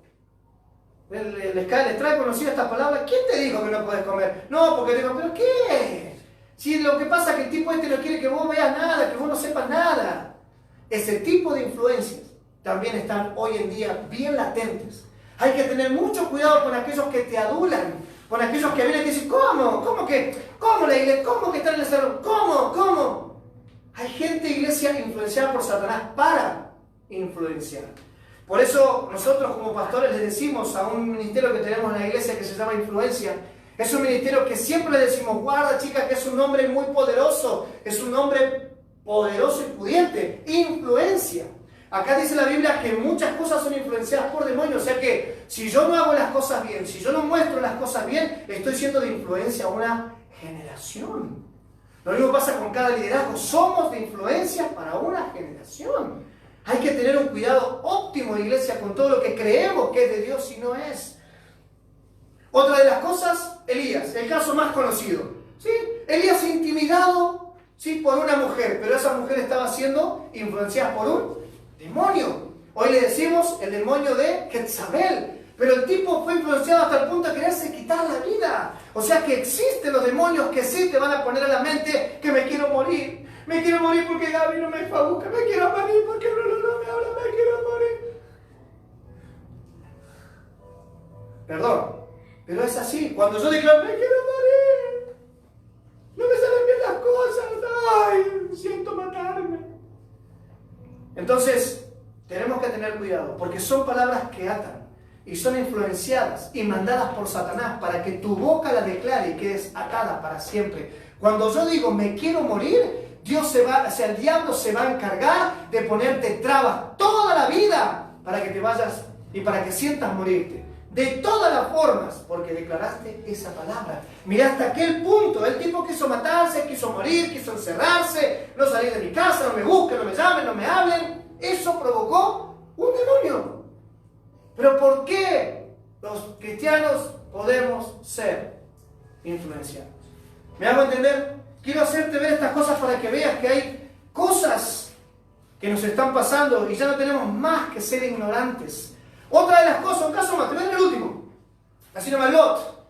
Les trae conocida esta palabra, ¿quién te dijo que no podés comer? No, porque digo, ¿pero qué? Si lo que pasa es que el tipo este no quiere que vos veas nada, que vos no sepas nada. Ese tipo de influencias también están hoy en día bien latentes. Hay que tener mucho cuidado con aquellos que te adulan, con aquellos que vienen y dicen, ¿cómo la iglesia? ¿Cómo que están en el salón? ¿Cómo? Hay gente, iglesia, influenciada por Satanás para influenciar. Por eso nosotros como pastores le decimos a un ministerio que tenemos en la iglesia que se llama Influencia, es un ministerio que siempre le decimos, guarda chicas, que es un hombre muy poderoso, es un hombre poderoso y pudiente, influencia. Acá dice la Biblia que muchas cosas son influenciadas por demonios, o sea que si yo no hago las cosas bien, si yo no muestro las cosas bien, estoy siendo de influencia a una generación. Lo mismo pasa con cada liderazgo, somos de influencia para una generación. Hay que tener un cuidado óptimo, iglesia, con todo lo que creemos que es de Dios y no es. Otra de las cosas, Elías, el caso más conocido. ¿Sí? Elías intimidado, ¿sí?, por una mujer, pero esa mujer estaba siendo influenciada por un demonio. Hoy le decimos el demonio de Jezabel. Pero el tipo fue influenciado hasta el punto de quererse quitar la vida. O sea que existen los demonios que sí te van a poner a la mente que me quiero morir. Me quiero morir porque Gaby no me busca. Me quiero morir porque no me habla. Me quiero morir. Perdón, pero es así. Cuando yo declaro, me quiero morir, no me salen bien las cosas. Ay, siento matarme. Entonces, tenemos que tener cuidado porque son palabras que atan. Y son influenciadas y mandadas por Satanás para que tu boca la declare y quedes atada para siempre. Cuando yo digo me quiero morir, el diablo se va a encargar de ponerte trabas toda la vida para que te vayas y para que sientas morirte. de todas las formas, porque declaraste esa palabra. Mira hasta aquel punto, el tipo quiso matarse, quiso morir, quiso encerrarse, no salir de mi casa, no me busquen, no me llamen, no me hablen. Eso provocó un demonio. Pero ¿por qué los cristianos podemos ser influenciados? ¿Me hago entender? Quiero hacerte ver estas cosas para que veas que hay cosas que nos están pasando y ya no tenemos más que ser ignorantes. Otra de las cosas, un caso más, te voy a dar el último. Así llama Lot.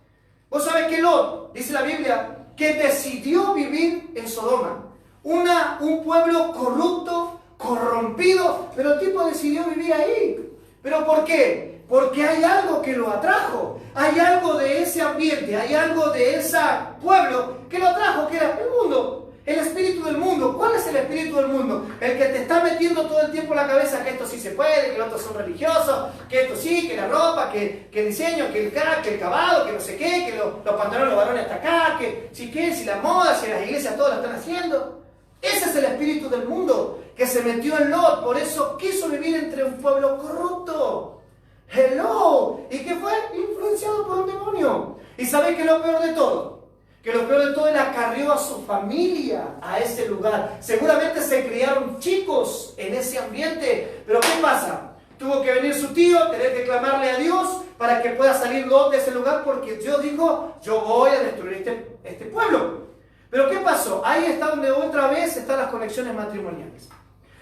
Vos sabés que Lot, dice la Biblia, que decidió vivir en Sodoma. Un pueblo corrupto, corrompido, pero el tipo decidió vivir ahí. ¿Pero por qué? Porque hay algo que lo atrajo. Hay algo de ese ambiente, hay algo de ese pueblo que lo atrajo, que era el mundo. El espíritu del mundo. ¿Cuál es el espíritu del mundo? El que te está metiendo todo el tiempo en la cabeza que esto sí se puede, que los otros son religiosos, que esto sí, que la ropa, que el diseño, que el crack, que el cavado, que no sé qué, que los pantalones los varones hasta acá, que si la moda, si las iglesias todas lo están haciendo. Ese es el espíritu del mundo que se metió en Lot. Por eso quiso vivir entre un pueblo corrupto. Hello. ¿Y qué fue? Influenciado por un demonio. ¿Y sabéis qué es lo peor de todo? Que lo peor de todo, él acarrió a su familia a ese lugar. Seguramente se criaron chicos en ese ambiente. Pero ¿qué pasa? Tuvo que venir su tío, tener que clamarle a Dios para que pueda salir Lot de ese lugar, porque Dios dijo, yo voy a destruir este pueblo. Pero ¿qué pasó? Ahí está donde otra vez están las conexiones matrimoniales.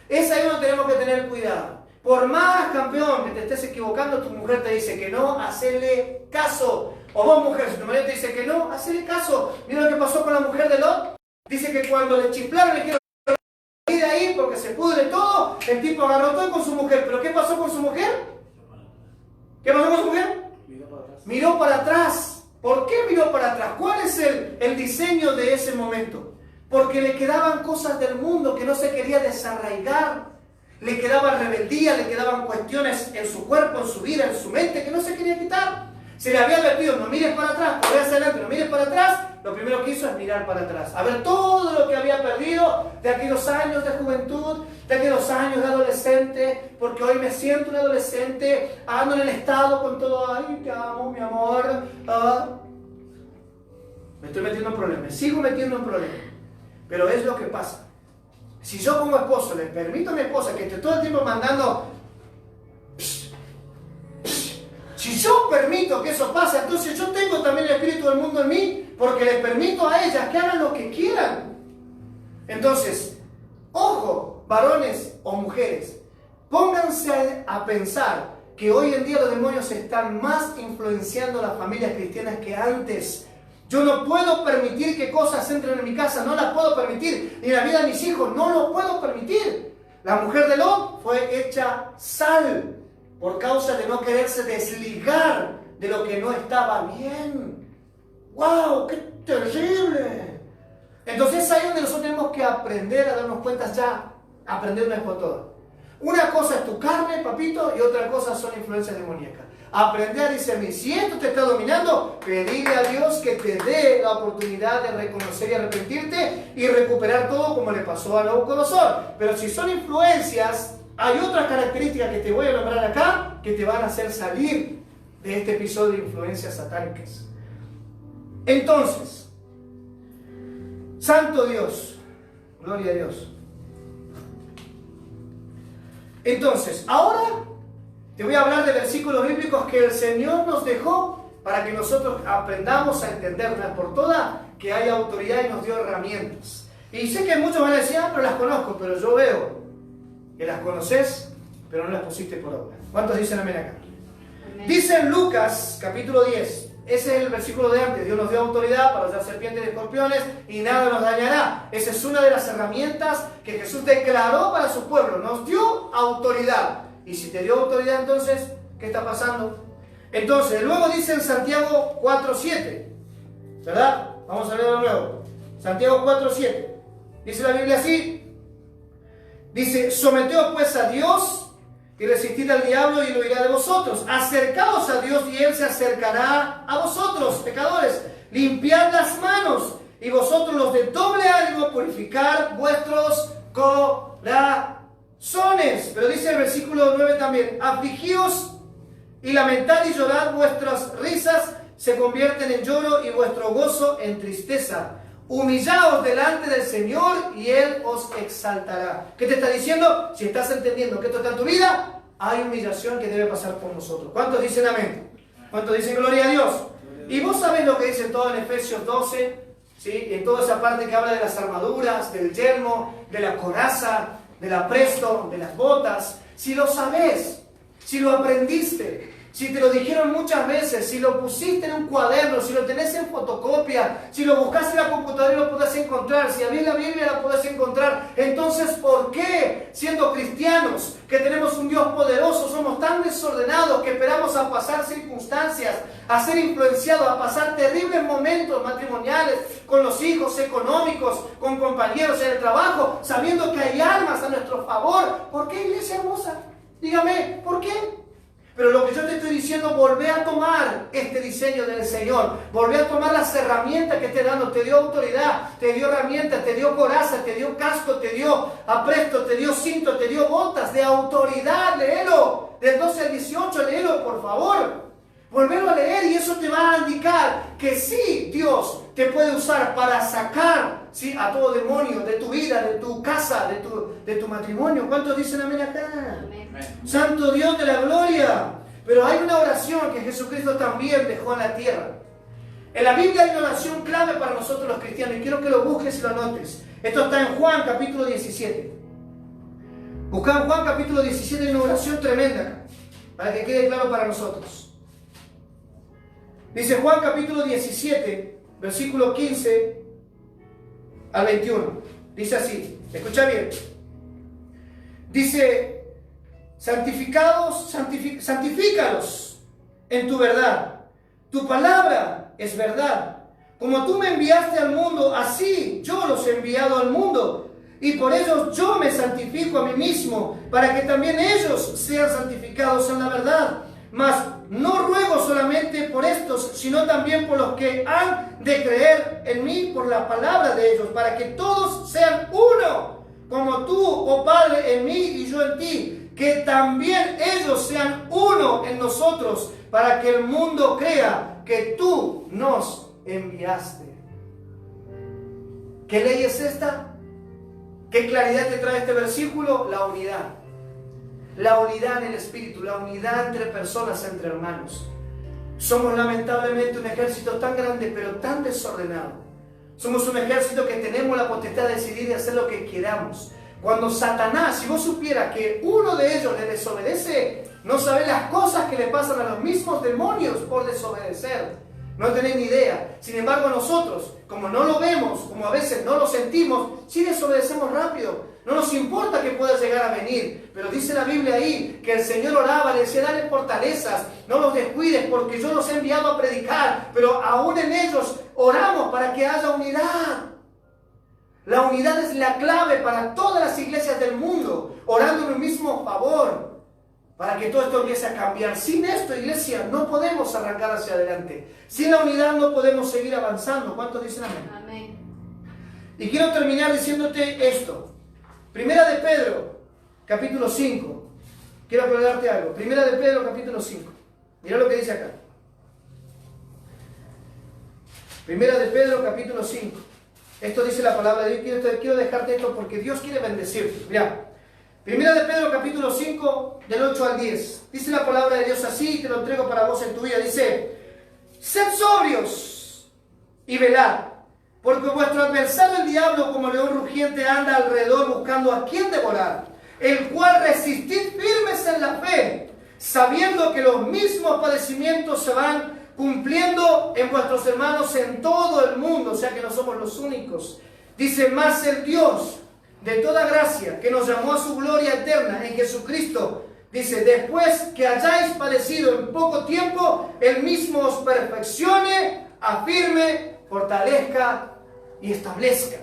Es ahí donde tenemos que tener cuidado. Por más, campeón, que te estés equivocando, tu mujer te dice que no, hacele caso. O vos, mujer, si tu marido te dice que no, hacele caso. Mira lo que pasó con la mujer de Lot. Dice que cuando le chiflaron, le dijeron ir de ahí porque se pudre todo, el tipo agarró todo con su mujer. ¿Pero qué pasó con su mujer? ¿Qué pasó con su mujer? Miró para atrás. ¿Por qué miró para atrás? ¿Cuál es el diseño de ese momento? Porque le quedaban cosas del mundo que no se quería desarraigar. Le quedaba rebeldía, le quedaban cuestiones en su cuerpo, en su vida, en su mente que no se quería quitar. Se le había advertido, no mires para atrás, corre hacia adelante, no mires para atrás. Lo primero que hizo es mirar para atrás, a ver todo lo que había perdido de aquellos años de juventud, de aquellos años de adolescente, porque hoy me siento un adolescente, ando en el estado con todo, ay, te amo, mi amor. Me estoy metiendo en problemas, me sigo metiendo en problemas, pero es lo que pasa. Si yo como esposo le permito a mi esposa que esté todo el tiempo mandando, si yo permito que eso pase, entonces yo tengo también el espíritu del mundo en mí, porque les permito a ellas que hagan lo que quieran. Entonces, ojo, varones o mujeres, pónganse a pensar que hoy en día los demonios están más influenciando a las familias cristianas que antes. Yo no puedo permitir que cosas entren en mi casa, no las puedo permitir, ni en la vida de mis hijos, no lo puedo permitir. La mujer de Lot fue hecha sal por causa de no quererse desligar de lo que no estaba bien. ¡Wow! ¡Qué terrible! Entonces ahí es donde nosotros tenemos que aprender a darnos cuenta ya, aprender una vez por todas. Una cosa es tu carne, papito, y otra cosa son influencias demoníacas. Aprender a discernir. Si esto te está dominando, pedirle a Dios que te dé la oportunidad de reconocer y arrepentirte y recuperar todo como le pasó a Nabucodonosor. Pero si son influencias, hay otras características que te voy a nombrar acá que te van a hacer salir de este episodio de influencias satánicas. Entonces, Santo Dios, gloria a Dios. Entonces, ahora te voy a hablar de versículos bíblicos que el Señor nos dejó para que nosotros aprendamos a entender una vez por todas que hay autoridad y nos dio herramientas. Y sé que muchos van a decir, pero las conozco, pero yo veo que las conoces, pero no las pusiste por obra. ¿Cuántos dicen amén acá? Amén. Dice en Lucas, capítulo 10, ese es el versículo de antes, Dios nos dio autoridad para usar serpientes y escorpiones y nada nos dañará. Esa es una de las herramientas que Jesús declaró para su pueblo, nos dio autoridad. Y si te dio autoridad, entonces, ¿qué está pasando? Entonces, luego dice en Santiago 4:7, ¿verdad? Vamos a leerlo de nuevo. Santiago 4:7. Dice la Biblia así. Dice, someteos pues a Dios y resistid al diablo y lo huirá de vosotros. Acercaos a Dios y Él se acercará a vosotros, pecadores. Limpiad las manos y vosotros los de doble ánimo purificar vuestros corazones. Pero dice el versículo 9 también, afligíos y lamentad y llorad, vuestras risas se convierten en lloro y vuestro gozo en tristeza. Humillaos delante del Señor y Él os exaltará. ¿Qué te está diciendo? Si estás entendiendo que esto está en tu vida, hay humillación que debe pasar por nosotros. ¿Cuántos dicen amén? ¿Cuántos dicen gloria a Dios? Y vos sabés lo que dice todo en Efesios 12, ¿sí? En toda esa parte que habla de las armaduras, del yelmo, de la coraza, del apresto, de las botas. Si lo sabés, si lo aprendiste, si te lo dijeron muchas veces, si lo pusiste en un cuaderno, si lo tenés en fotocopia, si lo buscas en la computadora y lo podés encontrar, si abrís la Biblia la podés encontrar, entonces ¿por qué, siendo cristianos, que tenemos un Dios poderoso, somos tan desordenados que esperamos a pasar circunstancias, a ser influenciados, a pasar terribles momentos matrimoniales, con los hijos, económicos, con compañeros en el trabajo, sabiendo que hay armas a nuestro favor? ¿Por qué, iglesia hermosa? Dígame, ¿por qué? Pero lo que yo te estoy diciendo, volvé a tomar este diseño del Señor. Volvé a tomar las herramientas que te está dando. Te dio autoridad, te dio herramientas, te dio coraza, te dio casco, te dio apresto, te dio cinto, te dio botas de autoridad. Léelo. Del 12 al 18, léelo, por favor. Volverlo a leer y eso te va a indicar que sí, Dios te puede usar para sacar, ¿sí?, a todo demonio de tu vida, de tu casa, de tu matrimonio. ¿Cuántos dicen amén acá? Amén. Santo Dios de la gloria. Pero hay una oración que Jesucristo también dejó en la tierra. En la Biblia hay una oración clave para nosotros los cristianos y quiero que lo busques y lo anotes. Esto está en Juan capítulo 17. Busca en Juan capítulo 17, hay una oración tremenda acá, para que quede claro para nosotros. Dice Juan capítulo 17, versículo 15 al 21. Dice así, escucha bien. Dice, santifícalos en tu verdad. Tu palabra es verdad. Como tú me enviaste al mundo, así yo los he enviado al mundo. Y por ellos yo me santifico a mí mismo, para que también ellos sean santificados en la verdad. Mas no ruego solamente por estos, sino también por los que han de creer en mí por la palabra de ellos, para que todos sean uno, como tú, oh Padre, en mí y yo en ti, que también ellos sean uno en nosotros, para que el mundo crea que tú nos enviaste. ¿Qué ley es esta? ¿Qué claridad te trae este versículo? La unidad. La unidad en el espíritu, la unidad entre personas, entre hermanos. Somos lamentablemente un ejército tan grande, pero tan desordenado. Somos un ejército que tenemos la potestad de decidir y hacer lo que queramos. Cuando Satanás, si vos supieras que uno de ellos le desobedece, no sabés las cosas que le pasan a los mismos demonios por desobedecer. No tenés ni idea. Sin embargo, nosotros, como no lo vemos, como a veces no lo sentimos, sí desobedecemos rápido. No nos importa que pueda llegar a venir. Pero dice la Biblia ahí que el Señor oraba, le decía, dale fortalezas, no los descuides porque yo los he enviado a predicar. Pero aún en ellos oramos para que haya unidad. La unidad es la clave para todas las iglesias del mundo, orando en un mismo favor, para que todo esto empiece a cambiar. Sin esto, iglesia, no podemos arrancar hacia adelante. Sin la unidad no podemos seguir avanzando. ¿Cuántos dicen amén? Amén. Y quiero terminar diciéndote esto. Primera de Pedro, capítulo 5. Quiero aclararte algo. Primera de Pedro, capítulo 5. Mira lo que dice acá. Primera de Pedro, capítulo 5. Esto dice la palabra de Dios. Quiero dejarte esto porque Dios quiere bendecirte. Mira. Primera de Pedro, capítulo 5, del 8 al 10. Dice la palabra de Dios así, y te lo entrego para vos en tu vida. Dice, sed sobrios y velad, porque vuestro adversario el diablo, como león rugiente, anda alrededor buscando a quien devorar, el cual resistid firmes en la fe, sabiendo que los mismos padecimientos se van cumpliendo en vuestros hermanos en todo el mundo. O sea que no somos los únicos. Dice, más el Dios de toda gracia, que nos llamó a su gloria eterna en Jesucristo, dice, después que hayáis padecido en poco tiempo, Él mismo os perfeccione, afirme, fortalezca y establezca.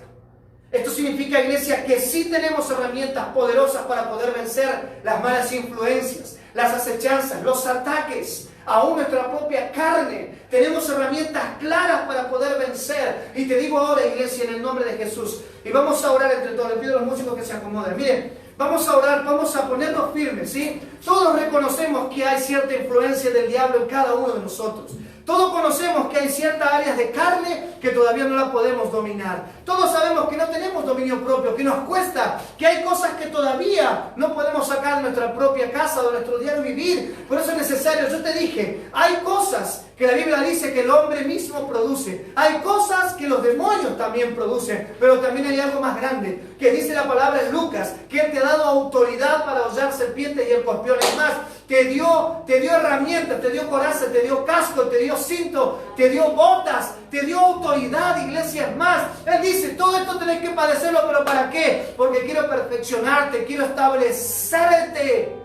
Esto significa, iglesia, que sí tenemos herramientas poderosas para poder vencer las malas influencias, las acechanzas, los ataques, aún nuestra propia carne. Tenemos herramientas claras para poder vencer. Y te digo ahora, iglesia, en el nombre de Jesús, y vamos a orar entre todos. Les pido a los músicos que se acomoden. Miren, vamos a orar, vamos a ponernos firmes, ¿sí? Todos reconocemos que hay cierta influencia del diablo en cada uno de nosotros. Todos conocemos que hay ciertas áreas de carne que todavía no la podemos dominar. Todos sabemos que no tenemos dominio propio, que nos cuesta, que hay cosas que todavía no podemos sacar de nuestra propia casa, de nuestro diario vivir. Por eso es necesario, yo te dije, hay cosas que la Biblia dice que el hombre mismo produce. Hay cosas que los demonios también producen, pero también hay algo más grande, que dice la palabra en Lucas, que Él te ha dado autoridad para hollar serpientes y escorpiones. Más, te dio herramientas, te dio coraza, te dio casco, te dio cinto, te dio botas, te dio autoridad, iglesias. Más, Él dice, todo esto tenés que padecerlo, pero ¿para qué? Porque quiero perfeccionarte, quiero establecerte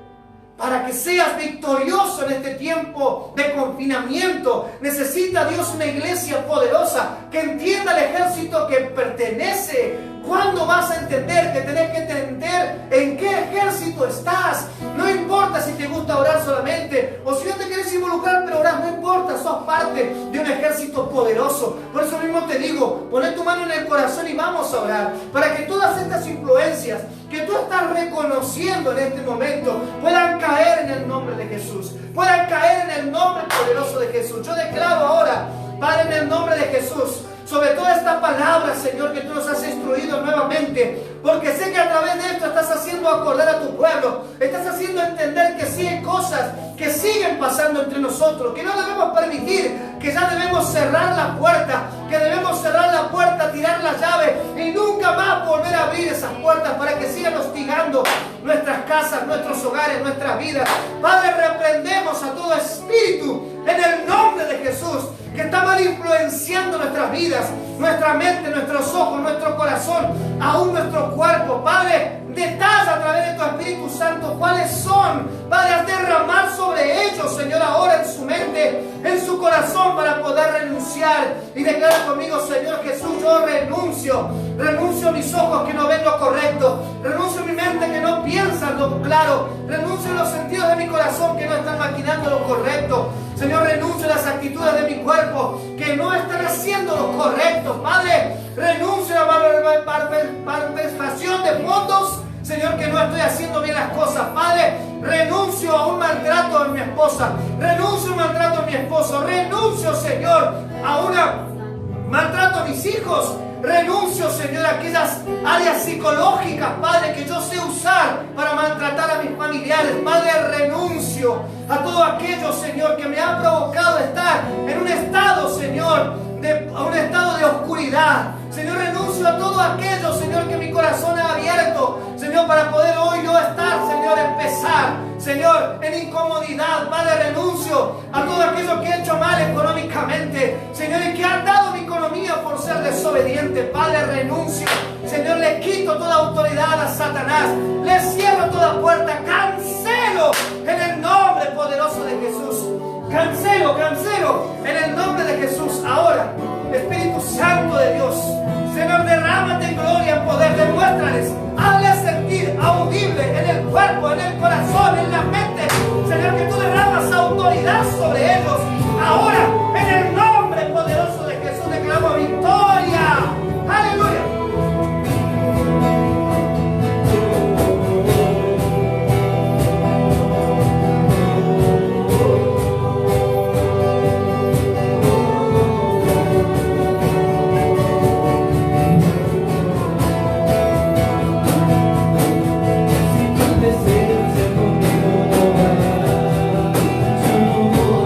para que seas victorioso en este tiempo de confinamiento. Necesita Dios una iglesia poderosa que entienda el ejército que pertenece. ¿Cuándo vas a entender que tenés que entender en qué ejército estás? No importa si te gusta orar solamente o si no te quieres involucrar pero orar, no importa, sos parte de un ejército poderoso. Por eso mismo te digo, poné tu mano en el corazón y vamos a orar para que todas estas influencias que tú estás reconociendo en este momento puedan caer en el nombre de Jesús, puedan caer en el nombre poderoso de Jesús. Yo declaro ahora, Padre, en el nombre de Jesús, sobre toda esta palabra, Señor, que tú nos has instruido nuevamente, porque sé que a través de esto estás haciendo acordar a tu pueblo, estás haciendo entender que sí hay cosas que siguen pasando entre nosotros, que no debemos permitir, que ya debemos cerrar la puerta, tirar la llave y nunca más volver a abrir esas puertas para que sigan hostigando nuestras casas, nuestros hogares, nuestras vidas. Padre, reprendemos a todo espíritu en el nombre de Jesús que está mal influenciando nuestras vidas, nuestra mente, nuestros ojos, nuestro corazón, aún nuestro cuerpo. Padre, detalla a través de tu Espíritu Santo cuáles son. Padre, haz derramar sobre ellos, Señor, ahora en su mente, en su corazón, para poder renunciar. Y declara conmigo, Señor Jesús, yo renuncio a mis ojos que no ven lo correcto, renuncio a mi mente que no piensa lo claro, renuncio a los sentidos de mi corazón que no están maquinando lo correcto. Señor, renuncio a las actitudes de mi cuerpo que no están haciendo lo correcto. Padre, renuncio a la malversación de fondos, Señor, que no estoy haciendo bien las cosas. Padre, renuncio a un maltrato a mi esposa, renuncio a un maltrato a mi esposo, renuncio, Señor, a un maltrato a mis hijos. Renuncio, Señor, a aquellas áreas psicológicas, Padre, que yo sé usar para maltratar a mis familiares. Padre, renuncio a todo aquello, Señor, que me ha provocado estar en un estado, Señor, un estado de oscuridad. Señor, renuncio a todo aquello, Señor, que mi corazón ha abierto, Señor, para poder hoy yo estar, Señor, empezar, Señor, en incomodidad. Padre, renuncio a todo aquello que he hecho mal económicamente, Señor, y que ha dado mi economía por ser desobediente. Padre, renuncio, Señor, le quito toda autoridad a Satanás, le cierro toda puerta, cancelo en el nombre poderoso de Jesús. Cancelo en el nombre de Jesús. Ahora, Espíritu Santo de Dios, Señor, derrámate en gloria, en poder, demuéstrales, hazles sentir audible en el cuerpo, en el corazón, en la mente, Señor, que tú derramas autoridad sobre ellos. Ahora, en el nombre poderoso de Jesús, declamo victoria. Aleluya. Si tú deseas ser conmigo, no harás. Yo no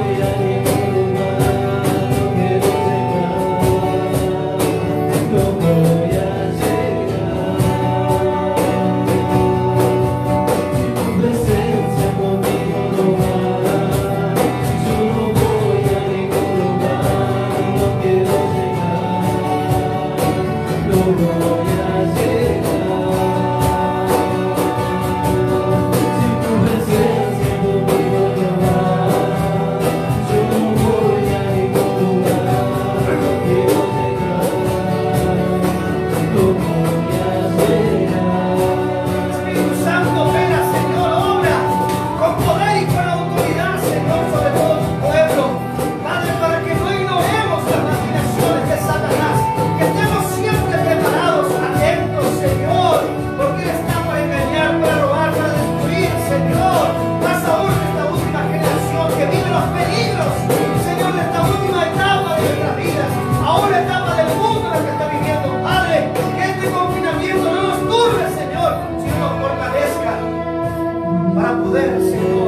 para poder, Señor,